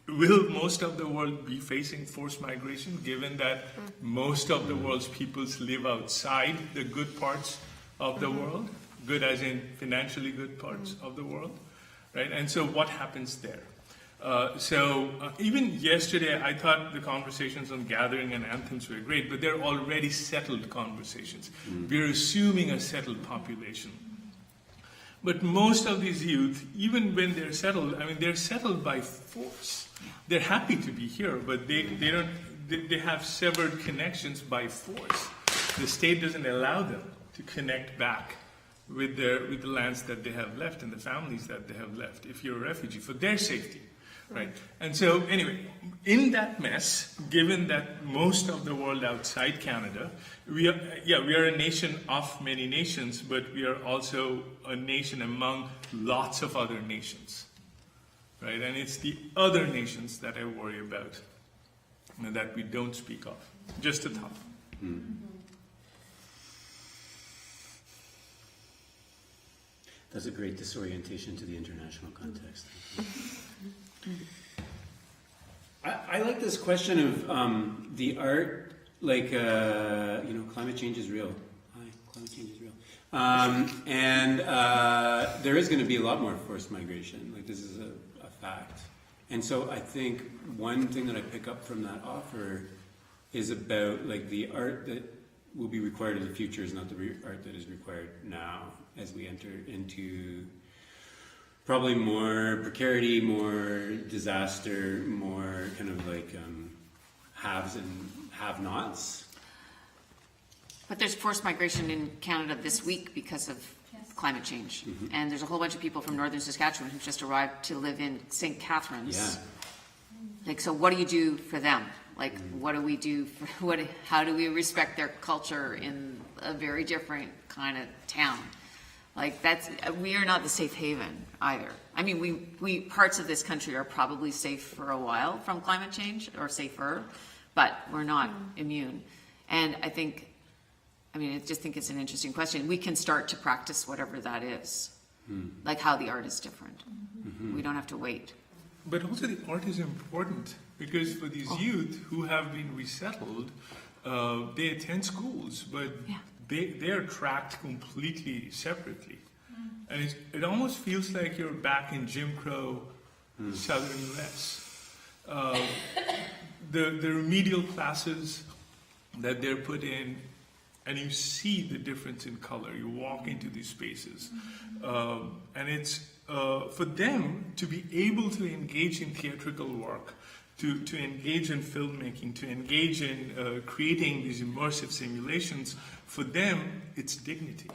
will most of the world be facing forced migration, given that most of the world's peoples live outside the good parts of the world, good as in financially good parts of the world, right? And so what happens there? Even yesterday, I thought the conversations on gathering and anthems were great, but they're already settled conversations. We're assuming a settled population. But most of these youth, even when they're settled, they're settled by force. They're happy to be here, but they have severed connections by force. The state doesn't allow them to connect back with the lands that they have left and the families that they have left, if you're a refugee, for their safety, right? And so anyway, in that mess, given that most of the world outside Canada, we are a nation of many nations, but we are also a nation among lots of other nations, right? And it's the other nations that I worry about, that we don't speak of. Just a thought. That's a great disorientation to the international context. I like this question of the art, like, climate change is real. Hi, climate change is real. And there is going to be a lot more forced migration. Like, this is a fact. And so I think one thing that I pick up from that offer is about, like, the art that will be required in the future is not the art that is required now as we enter into probably more precarity, more disaster, more kind of like haves and have-nots. But there's forced migration in Canada this week because of climate change. And there's a whole bunch of people from northern Saskatchewan who just arrived to live in St. Catharines. Yeah. Like, so what do you do for them? Like, what do we do for, how do we respect their culture in a very different kind of town? Like, we are not the safe haven either. I mean, we parts of this country are probably safe for a while from climate change, or safer, but we're not immune. And I just think it's an interesting question. We can start to practice whatever that is, like how the art is different. We don't have to wait. But also the art is important, because for these youth who have been resettled, they attend schools, but they are tracked completely separately. And it almost feels like you're back in Jim Crow southern US. The remedial classes that they're put in, and you see the difference in color. You walk into these spaces. And it's for them to be able to engage in theatrical work, to engage in filmmaking, to engage in creating these immersive simulations, for them, it's dignity.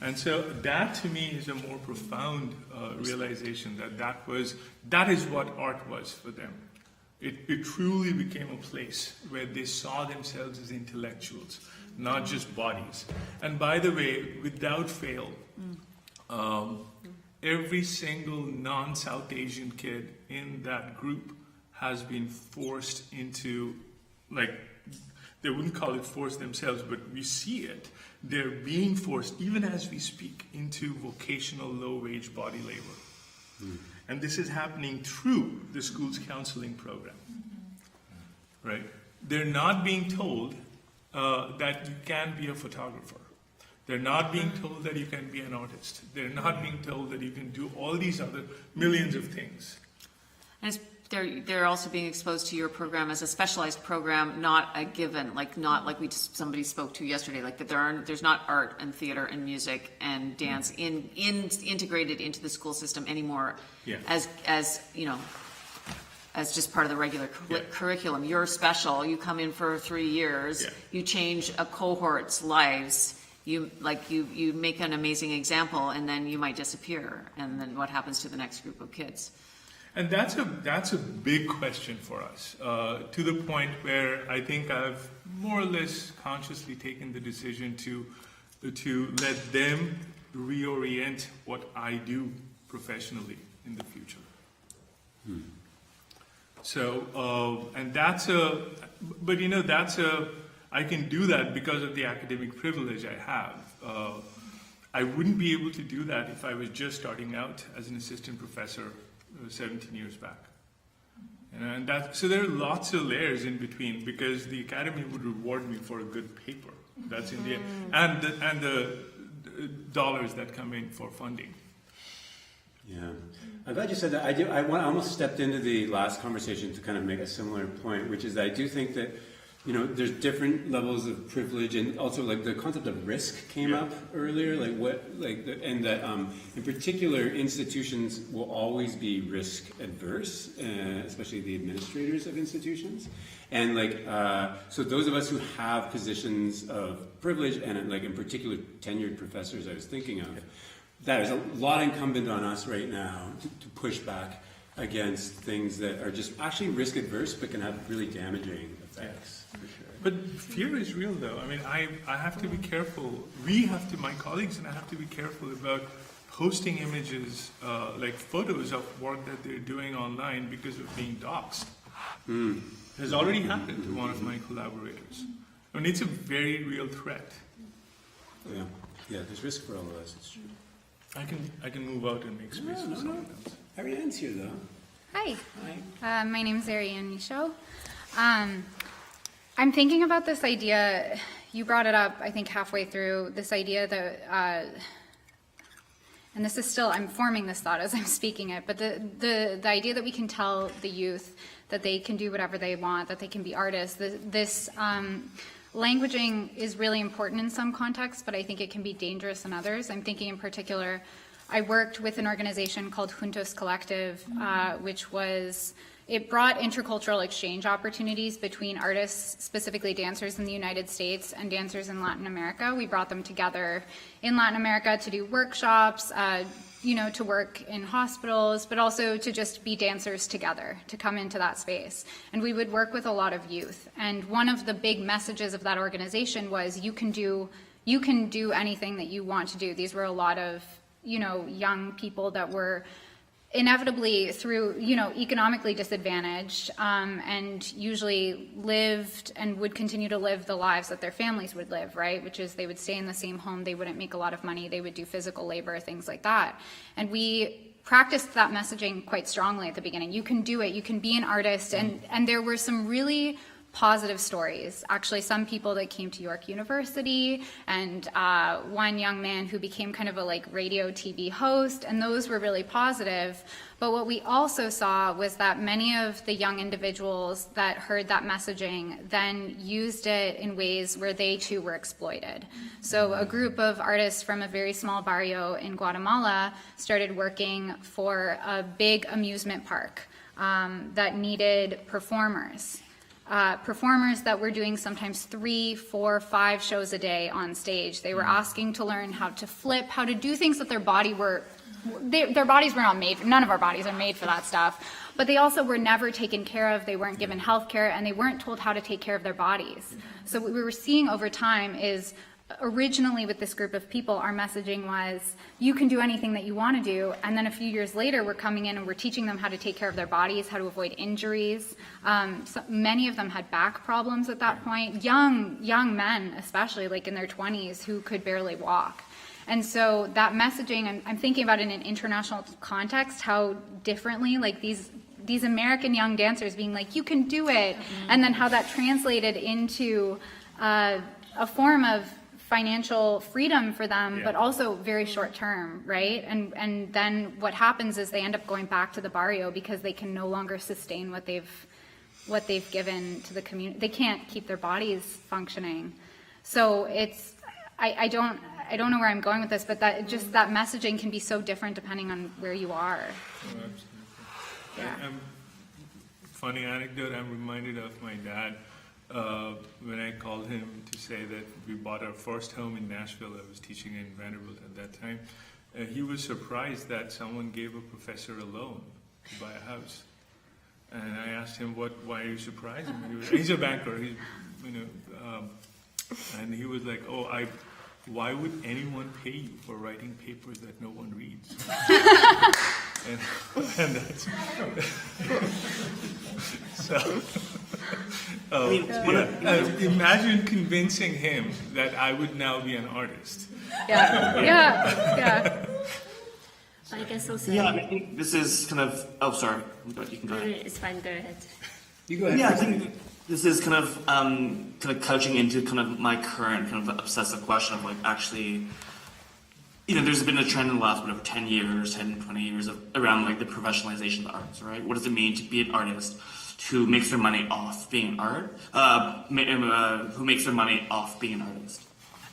And so that, to me, is a more profound realization that is what art was for them. It truly became a place where they saw themselves as intellectuals, not just bodies. And by the way, without fail, every single non-South Asian kid in that group has been forced into, like, they wouldn't call it forced themselves, but we see it. They're being forced, even as we speak, into vocational low-wage body labor. And this is happening through the school's counseling program, right? They're not being told that you can be a photographer. They're not being told that you can be an artist. They're not being told that you can do all these other millions of things. And they're also being exposed to your program as a specialized program, not a given, like not like somebody spoke to yesterday, like that there's not art and theater and music and dance integrated into the school system anymore as just part of the regular curriculum. You're special. You come in for 3 years. You change a cohort's lives. You make an amazing example, and then you might disappear. And then what happens to the next group of kids? And that's a big question for us, to the point where I think I've more or less consciously taken the decision to let them reorient what I do professionally in the future. So, and I can do that because of the academic privilege I have. I wouldn't be able to do that if I was just starting out as an assistant professor 17 years back. And so there are lots of layers in between, because the academy would reward me for a good paper. That's in the end. And the dollars that come in for funding. Yeah. I'm glad you said that. I almost stepped into the last conversation to kind of make a similar point, which is that I do think that, there's different levels of privilege, and also like the concept of risk came up earlier, and that in particular institutions will always be risk adverse, especially the administrators of institutions, and so those of us who have positions of privilege, and like in particular tenured professors I was thinking of, that is a lot incumbent on us right now to push back against things that are just actually risk adverse but can have really damaging effects, for sure. But fear is real, though. I mean, I have to be careful. We have to, my colleagues and I have to be careful about posting images, like photos of work that they're doing online because of being doxxed. It has already happened to one of my collaborators. I mean, it's a very real threat. Yeah, yeah. There's risk for all of us. It's true. I can move out and make space for someone else. Ariane's here though. Hi, Hi. my name is Ariane Michaud. I'm thinking about this idea, you brought it up, I think halfway through, this idea that, and this is still, I'm forming this thought as I'm speaking it, but the idea that we can tell the youth that they can do whatever they want, that they can be artists, this languaging is really important in some contexts, but I think it can be dangerous in others. I'm thinking in particular, I worked with an organization called Juntos Collective, which was, it brought intercultural exchange opportunities between artists, specifically dancers in the United States and dancers in Latin America. We brought them together in Latin America to do workshops, to work in hospitals, but also to just be dancers together, to come into that space. And we would work with a lot of youth. And one of the big messages of that organization was you can do anything that you want to do. These were a lot of, young people that were inevitably through, economically disadvantaged, and usually lived and would continue to live the lives that their families would live, right? Which is they would stay in the same home, they wouldn't make a lot of money, they would do physical labor, things like that. And we practiced that messaging quite strongly at the beginning. You can do it, you can be an artist, and there were some really positive stories. Actually, some people that came to York University, and one young man who became kind of a radio TV host, and those were really positive. But what we also saw was that many of the young individuals that heard that messaging then used it in ways where they too were exploited. So a group of artists from a very small barrio in Guatemala started working for a big amusement park that needed performers. Performers that were doing sometimes 3, 4, 5 shows a day on stage. They were asking to learn how to flip, how to do things that their bodies were not made, none of our bodies are made for that stuff, but they also were never taken care of, they weren't given health care, and they weren't told how to take care of their bodies. So what we were seeing over time is, originally with this group of people, our messaging was, you can do anything that you want to do, and then a few years later we're coming in and we're teaching them how to take care of their bodies, how to avoid injuries. So many of them had back problems at that point, young men especially, in their 20s, who could barely walk. And so that messaging, and I'm thinking about it in an international context, how differently, these American young dancers being you can do it, and then how that translated into a form of financial freedom for them, but also very short term, right? And then what happens is they end up going back to the barrio because they can no longer sustain what they've given to the community. They can't keep their bodies functioning. So it's, I don't know where I'm going with this, but that messaging can be so different depending on where you are. Oh, absolutely. Yeah. Funny anecdote, I'm reminded of my dad. When I called him to say that we bought our first home in Nashville, I was teaching in Vanderbilt at that time, he was surprised that someone gave a professor a loan to buy a house. And I asked him, why are you surprised? He's a banker, and he was like, why would anyone pay you for writing papers that no one reads? and that's so. Imagine convincing him that I would now be an artist. Yeah. I guess also. Yeah, I think this is kind of. Oh, sorry. You can go ahead. It's fine. Go ahead. You go ahead. Yeah, I think this is kind of couching into kind of my current kind of obsessive question of actually, there's been a trend in the last 10 years, 10, 20 years around the professionalization of the arts, right? What does it mean to be an artist who makes their money off being who makes their money off being an artist?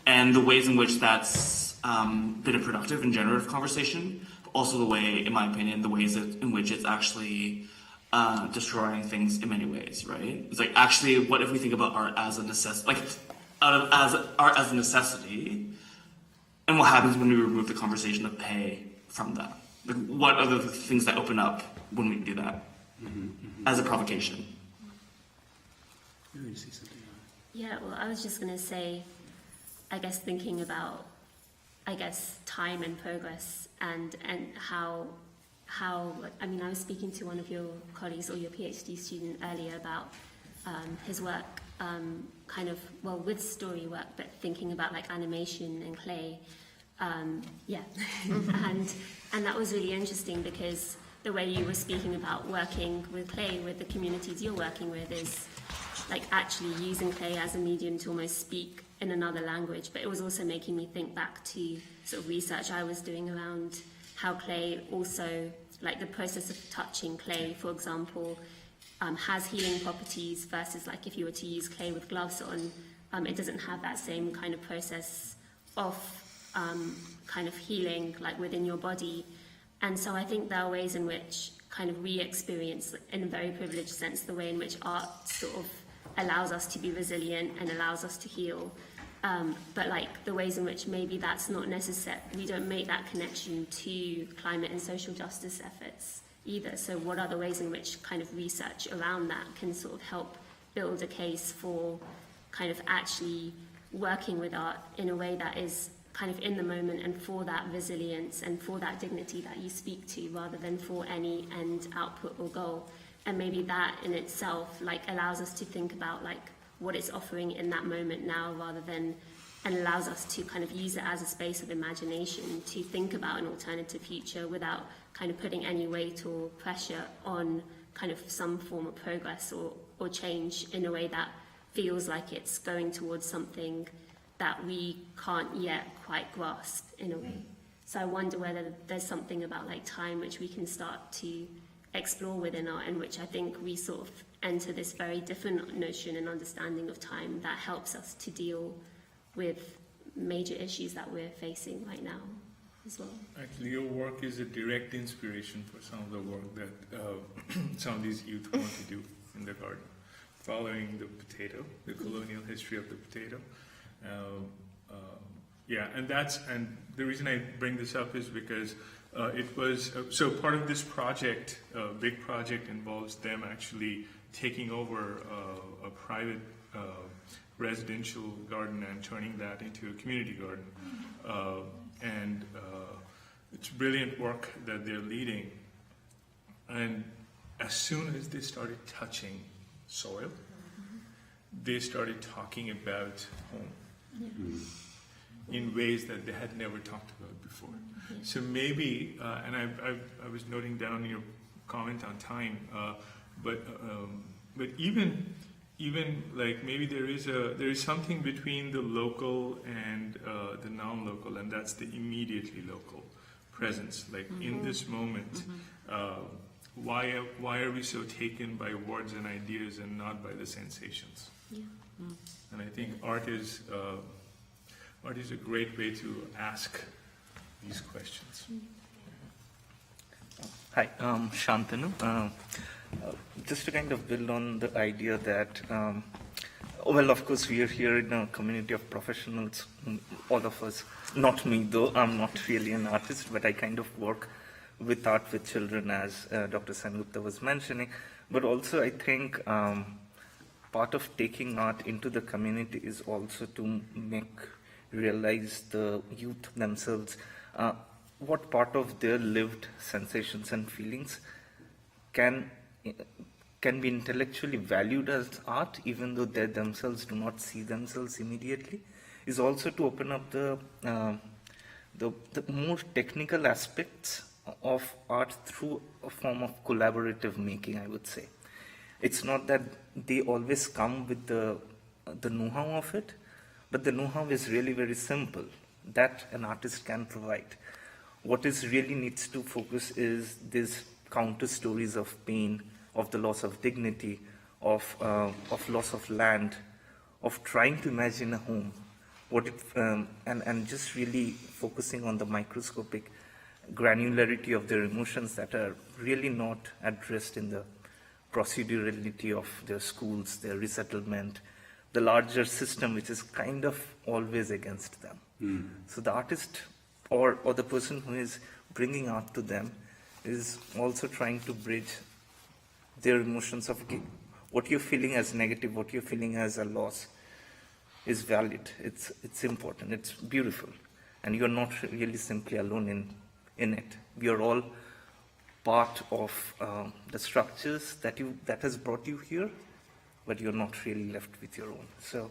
And the ways in which that's been a productive and generative conversation, but also the way, in my opinion, the ways in which it's actually destroying things in many ways, right? It's actually, what if we think about art as a necessity, as art as a necessity, and what happens when we remove the conversation of pay from that? What are the things that open up when we do that as a provocation. You're going to say something. Yeah, well, I was just going to say, I guess thinking about, I guess, time and progress and how, I mean, I was speaking to one of your colleagues or your PhD student earlier about his work, kind of, well, with story work, but thinking about like animation and clay. Yeah, and that was really interesting because the way you were speaking about working with clay with the communities you're working with is like actually using clay as a medium to almost speak in another language. But it was also making me think back to sort of research I was doing around how clay also, like the process of touching clay, for example, has healing properties versus like if you were to use clay with gloves on, it doesn't have that same kind of process of kind of healing like within your body. And so I think there are ways in which kind of we experience, in a very privileged sense, the way in which art sort of allows us to be resilient and allows us to heal. But like the ways in which maybe that's not necessary, we don't make that connection to climate and social justice efforts either. So what are the ways in which kind of research around that can sort of help build a case for kind of actually working with art in a way that is kind of in the moment and for that resilience and for that dignity that you speak to rather than for any end output or goal. And maybe that in itself like allows us to think about like what it's offering in that moment now rather than, and allows us to kind of use it as a space of imagination to think about an alternative future without kind of putting any weight or pressure on kind of some form of progress or change in a way that feels like it's going towards something that we can't yet quite grasp in a way. So I wonder whether there's something about like time which we can start to explore within art, in which I think we sort of enter this very different notion and understanding of time that helps us to deal with major issues that we're facing right now as well. Actually, your work is a direct inspiration for some of the work that some of these youth want to do in the garden, following the potato, the colonial history of the potato. Yeah, and the reason I bring this up is because it was so part of this project, big project, involves them actually taking over a private residential garden and turning that into a community garden, and it's brilliant work that they're leading. And as soon as they started touching soil, they started talking about home in ways that they had never talked about before. So maybe, and I was noting down your comment on time, but even like maybe there is something between the local and the non-local, and that's the immediately local presence. Like in this moment, why are we so taken by words and ideas and not by the sensations? And I think art is a great way to ask these questions. Hi, Shantanu. Just to kind of build on the idea that, well, of course, we are here in a community of professionals, all of us, not me though, I'm not really an artist, but I kind of work with art with children, as Dr. Sengupta was mentioning. But also I think part of taking art into the community is also to realize the youth themselves, what part of their lived sensations and feelings can be intellectually valued as art, even though they themselves do not see themselves immediately, is also to open up the more technical aspects of art through a form of collaborative making, I would say. It's not that they always come with the know-how of it, but the know-how is really very simple, that an artist can provide. What is really needs to focus is these counter stories of pain, of the loss of dignity, of loss of land, of trying to imagine a home, and just really focusing on the microscopic granularity of their emotions that are really not addressed in the procedurality of their schools, their resettlement, the larger system, which is kind of always against them. So the artist or the person who is bringing art to them is also trying to bridge their emotions of what you're feeling as negative, what you're feeling as a loss is valid. It's important. It's beautiful, and you're not really simply alone in it. We are all part of the structures that has brought you here, but you're not really left with your own. So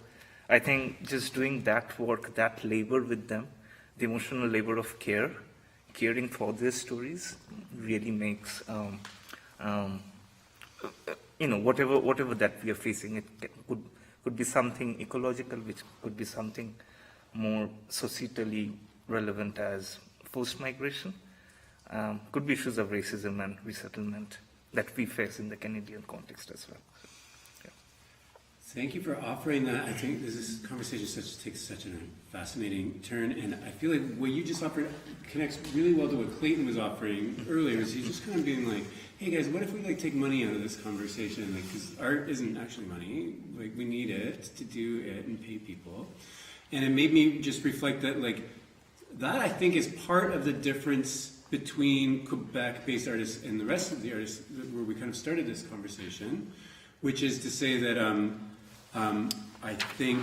I think just doing that work, that labor with them, the emotional labor of caring for their stories, really makes whatever that we are facing. It could be something ecological, which could be something more societally relevant as forced migration, could be issues of racism and resettlement that we face in the Canadian context as well. Yeah. Thank you for offering that. I think this conversation takes such a fascinating turn, and I feel like what you just offered connects really well to what Clayton was offering earlier. Is he's just kind of being like, "Hey guys, what if we take money out of this conversation? Because art isn't actually money. We need it to do it and pay people." And it made me just reflect that that I think is part of the difference between Quebec-based artists and the rest of the artists where we kind of started this conversation, which is to say that I think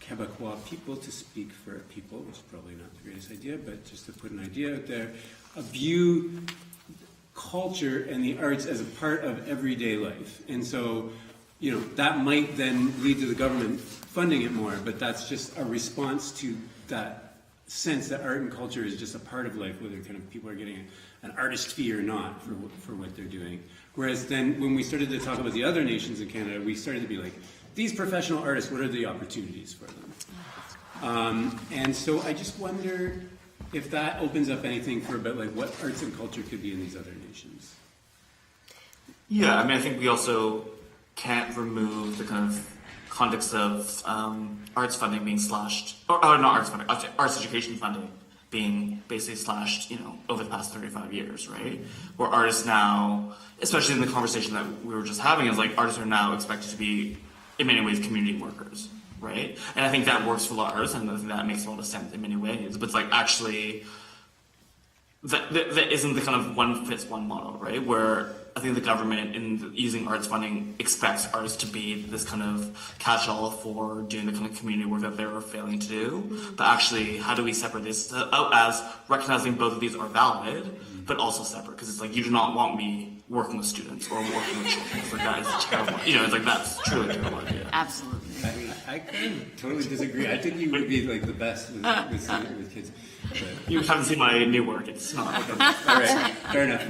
Quebecois people, to speak for people, which is probably not the greatest idea, but just to put an idea out there, view culture and the arts as a part of everyday life. And so, that might then lead to the government funding it more, but that's just a response to that sense that art and culture is just a part of life, whether kind of people are getting an artist fee or not for what they're doing. Whereas then when we started to talk about the other nations in Canada, we started to be like, these professional artists, what are the opportunities for them? And so I just wonder if that opens up anything for about what arts and culture could be in these other nations. Yeah, I think we also can't remove the kind of context of arts funding being slashed, or not arts funding, arts education funding being basically slashed, over the past 35 years, right? Where artists now, especially in the conversation that we were just having, is artists are now expected to be, in many ways, community workers, right? And I think that works for a lot of artists, and I think that makes a lot of sense in many ways. But it's actually, that isn't the kind of one fits one model, right? Where I think the government, in using arts funding, expects artists to be this kind of catch-all for doing the kind of community work that they're failing to do. But actually, how do we separate this out as recognizing both of these are valid, but also separate? Because it's you do not want me working with students or working with children. It's that is terrible. It's that's truly a terrible idea. Absolutely. I kind of totally disagree. I think you would be the best with kids. But. You haven't seen my new work. It's not. All right, fair enough.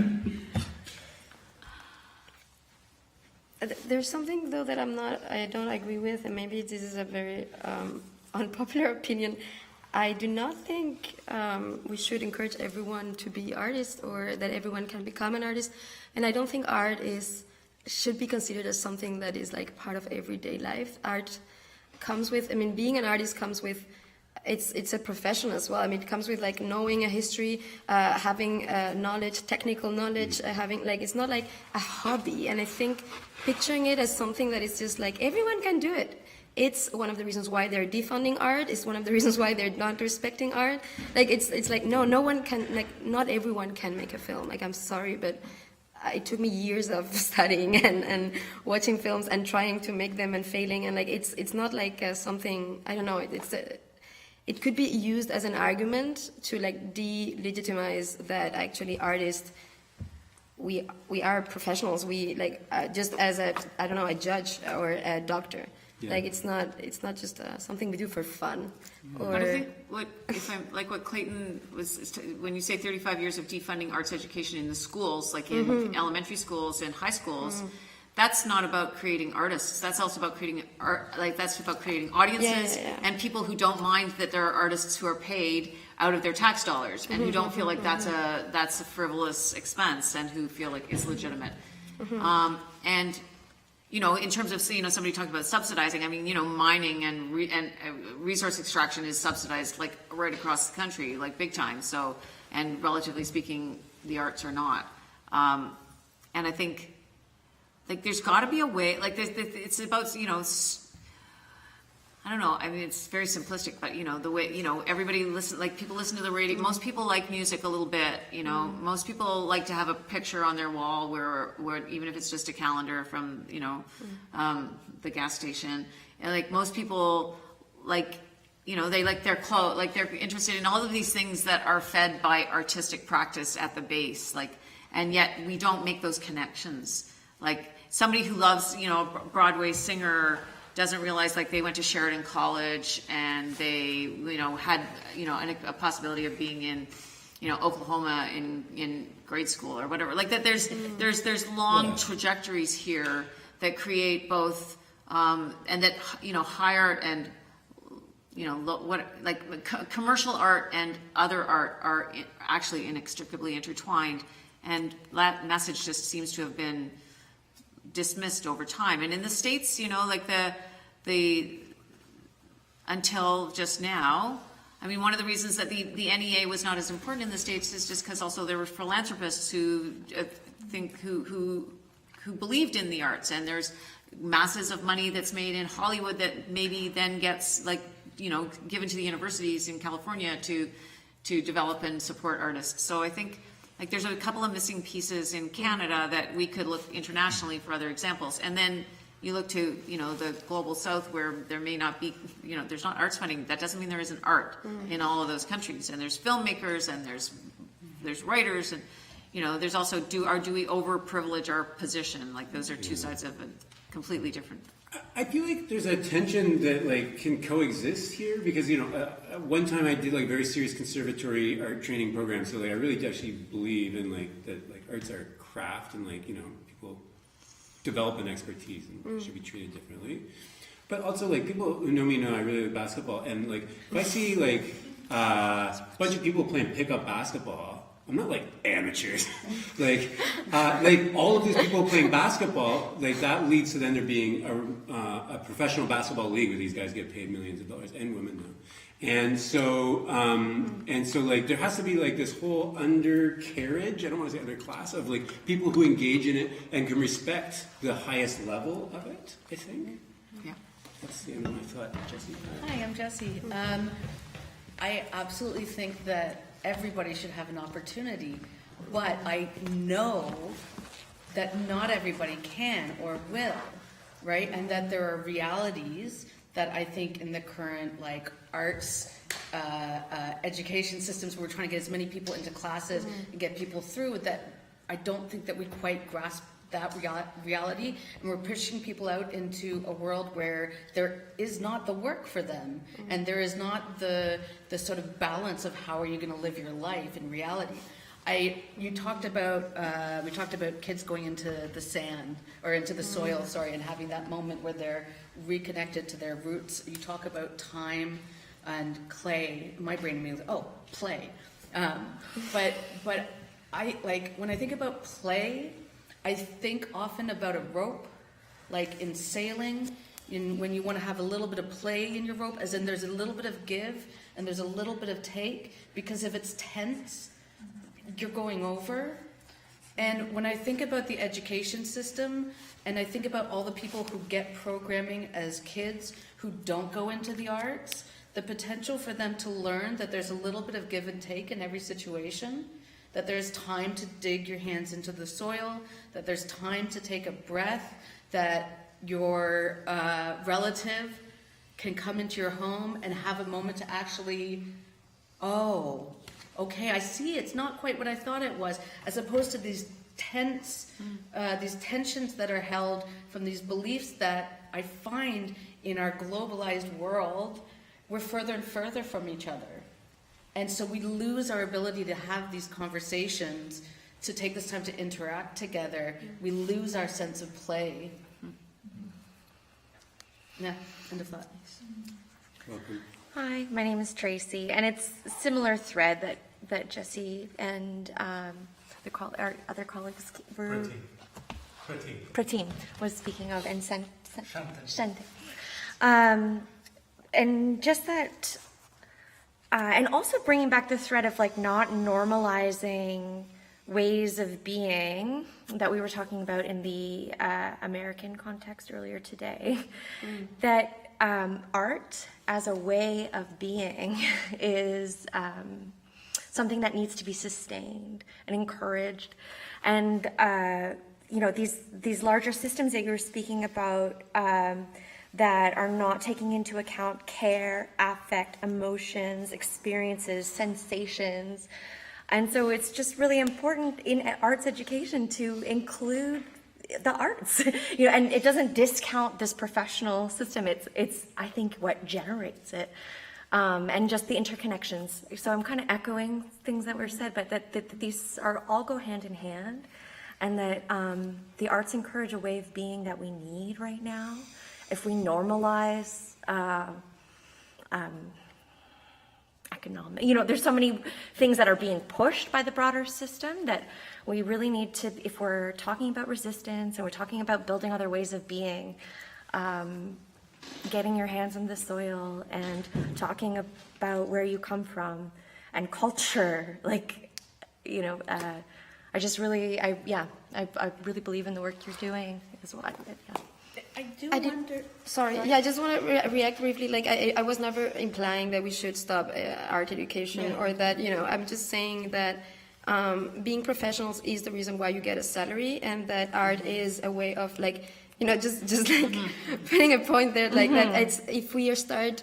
There's something though that I don't agree with, and maybe this is a very unpopular opinion. I do not think we should encourage everyone to be artists, or that everyone can become an artist. And I don't think art should be considered as something that is part of everyday life. Art comes with, being an artist comes with, it's a profession as well. It comes with knowing a history, having knowledge, technical knowledge, having it's not a hobby. And I think picturing it as something that is just everyone can do it. It's one of the reasons why they're defunding art. It's one of the reasons why they're not respecting art. No one can, not everyone can make a film. I'm sorry, but it took me years of studying and watching films and trying to make them and failing. And it's not something, I don't know, it could be used as an argument to delegitimize that actually artists, we are professionals. We just as a judge or a doctor. Yeah. It's not just something we do for fun. Or but I think what Clayton was, when you say 35 years of defunding arts education in the schools, in elementary schools and high schools, that's not about creating artists. That's also about creating art. That's about creating audiences and people who don't mind that there are artists who are paid out of their tax dollars and who don't feel that's a frivolous expense and who feel it's legitimate. And in terms of, somebody talked about subsidizing. Mining and resource extraction is subsidized right across the country, big time. So, and relatively speaking, the arts are not. And I think, there's got to be a way. It's about, I don't know, I mean, it's very simplistic, but, the way, people listen to the radio, most people like music a little bit, most people like to have a picture on their wall where even if it's just a calendar from, the gas station, and like most people like, they like their clothes, like they're interested in all of these things that are fed by artistic practice at the base, and yet we don't make those connections. Like somebody who loves, a Broadway singer doesn't realize like they went to Sheridan College and they, had, a possibility of being in, Oklahoma in grade school or whatever. Like that there's long trajectories here that create both, and that, high art and, commercial art and other art are actually inextricably intertwined. And that message just seems to have been dismissed over time. And in the States, the until just now, I mean, one of the reasons that the NEA was not as important in the States is just because also there were philanthropists who who believed in the arts, and there's masses of money that's made in Hollywood that maybe then gets given to the universities in California to develop and support artists. So I think there's a couple of missing pieces in Canada that we could look internationally for other examples. And then you look to, the global south where there may not be, there's not arts funding. That doesn't mean there isn't art in all of those countries. And there's filmmakers and there's writers and, there's also do we over-privilege our position? Like those are two sides of a completely different. I feel like there's a tension that can coexist here because one time I did very serious conservatory art training programs, so I really actually believe in that arts are a craft and people develop an expertise and should be treated differently. But also people who know me know I really like basketball, and if I see a bunch of people playing pickup basketball, I'm not amateurs. All of these people playing basketball, that leads to then there being a professional basketball league where these guys get paid millions of dollars, and women do. And so there has to be this whole undercarriage, I don't want to say underclass, of people who engage in it and can respect the highest level of it, I think. Yeah. That's the end of my thought. Jessie? Hi, I'm Jessie. I absolutely think that everybody should have an opportunity, but I know that not everybody can or will, right? And that there are realities that I think in the current arts education systems where we're trying to get as many people into classes and get people through, that I don't think that we quite grasp that reality, and we're pushing people out into a world where there is not the work for them, and there is not the sort of balance of how are you going to live your life in reality. We talked about kids going into the sand or into the soil, and having that moment where they're reconnected to their roots. You talk about time and clay. My brain immediately, play. But I when I think about play, I think often about a rope, in sailing, when you want to have a little bit of play in your rope, as in there's a little bit of give and there's a little bit of take, because if it's tense, you're going over. And when I think about the education system, and I think about all the people who get programming as kids who don't go into the arts, the potential for them to learn that there's a little bit of give and take in every situation, that there's time to dig your hands into the soil, that there's time to take a breath, that your relative can come into your home and have a moment to actually, okay, I see, it's not quite what I thought it was, as opposed to these tensions that are held from these beliefs that I find in our globalized world, we're further and further from each other. And so we lose our ability to have these conversations, to take this time to interact together. We lose our sense of play. Yeah, end of thought. Welcome. Hi, my name is Tracy, and it's a similar thread that Jessie and our other colleagues were... Pratim was speaking of, and Shante. And just that... and also bringing back the thread of not normalizing ways of being that we were talking about in the American context earlier today, that art as a way of being is something that needs to be sustained and encouraged. And, these larger systems that you were speaking about that are not taking into account care, affect, emotions, experiences, sensations. And so it's just really important in arts education to include the arts, and it doesn't discount this professional system. It's I think what generates it, and just the interconnections. So I'm kind of echoing things that were said, but that these are all go hand in hand, and that the arts encourage a way of being that we need right now. If we normalize economic, there's so many things that are being pushed by the broader system that we really need to, if we're talking about resistance and we're talking about building other ways of being, getting your hands on the soil and talking about where you come from and culture, I just really, I really believe in the work you're doing as well. I just want to react briefly. I was never implying that we should stop art education or that, I'm just saying that being professionals is the reason why you get a salary, and that art is a way of just putting a point there, that it's, if we start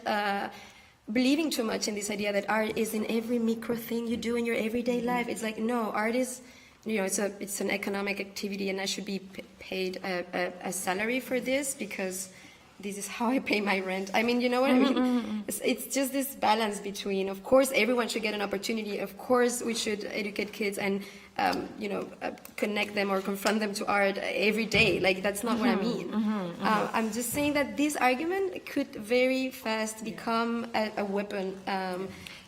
believing too much in this idea that art is in every micro thing you do in your everyday life, it's like, no, art is, it's an economic activity, and I should be paid a salary for this because this is how I pay my rent. I mean, you know what I mean? It's just this balance between, of course, everyone should get an opportunity. Of course, we should educate kids and, connect them or confront them to art every day. That's not what I mean. I'm just saying that this argument could very fast become a weapon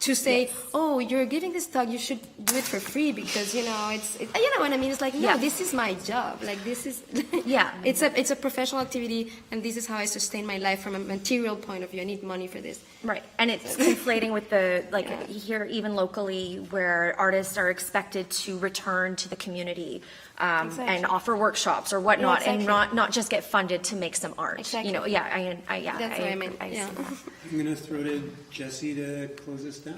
to say, oh, you're giving this talk, you should do it for free because, it's you know what I mean? It's like, no, this is my job. This is, it's a professional activity, and this is how I sustain my life from a material point of view. I need money for this. Right, and it's conflating with the, here even locally, where artists are expected to return to the community and offer workshops or whatnot, and not just get funded to make some art. Exactly. That's what I meant. I'm going to throw to Jessie to close us down.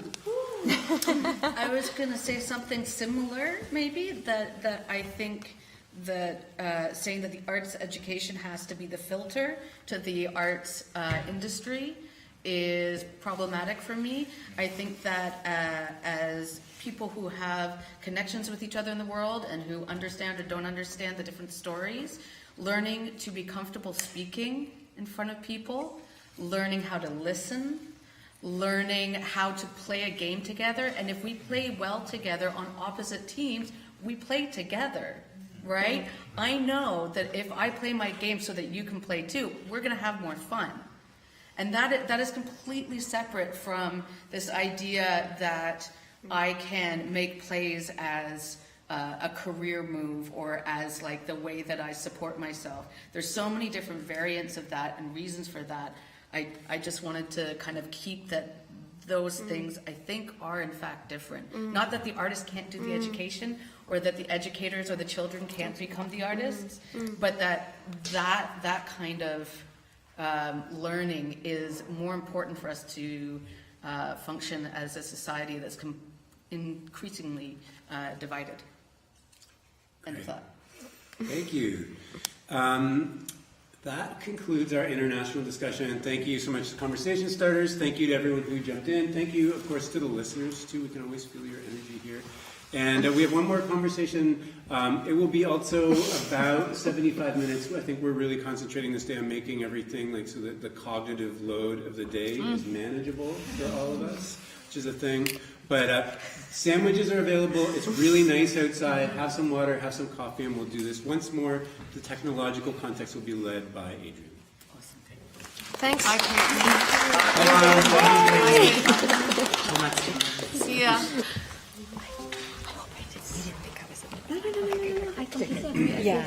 I was going to say something similar, maybe, that I think that saying that the arts education has to be the filter to the arts industry is problematic for me. I think that as people who have connections with each other in the world and who understand or don't understand the different stories, learning to be comfortable speaking in front of people, learning how to listen, learning how to play a game together. And if we play well together on opposite teams, we play together, right? I know that if I play my game so that you can play too, we're going to have more fun. And that is completely separate from this idea that I can make plays as a career move or as the way that I support myself. There's so many different variants of that and reasons for that. I just wanted to kind of keep that those things I think are in fact different. Not that the artist can't do the education or that the educators or the children can't become the artists, but that kind of learning is more important for us to function as a society that's increasingly divided. End of thought. Thank you. That concludes our international discussion. Thank you so much to conversation starters. Thank you to everyone who jumped in. Thank you, of course, to the listeners, too. We can always feel your energy here. And we have one more conversation. It will be also about 75 minutes. I think we're really concentrating this day on making everything so that the cognitive load of the day is manageable for all of us, which is a thing. But sandwiches are available. It's really nice outside. Have some water, have some coffee, and we'll do this once more. The technological context will be led by Adrian. Thanks. See ya. Yeah.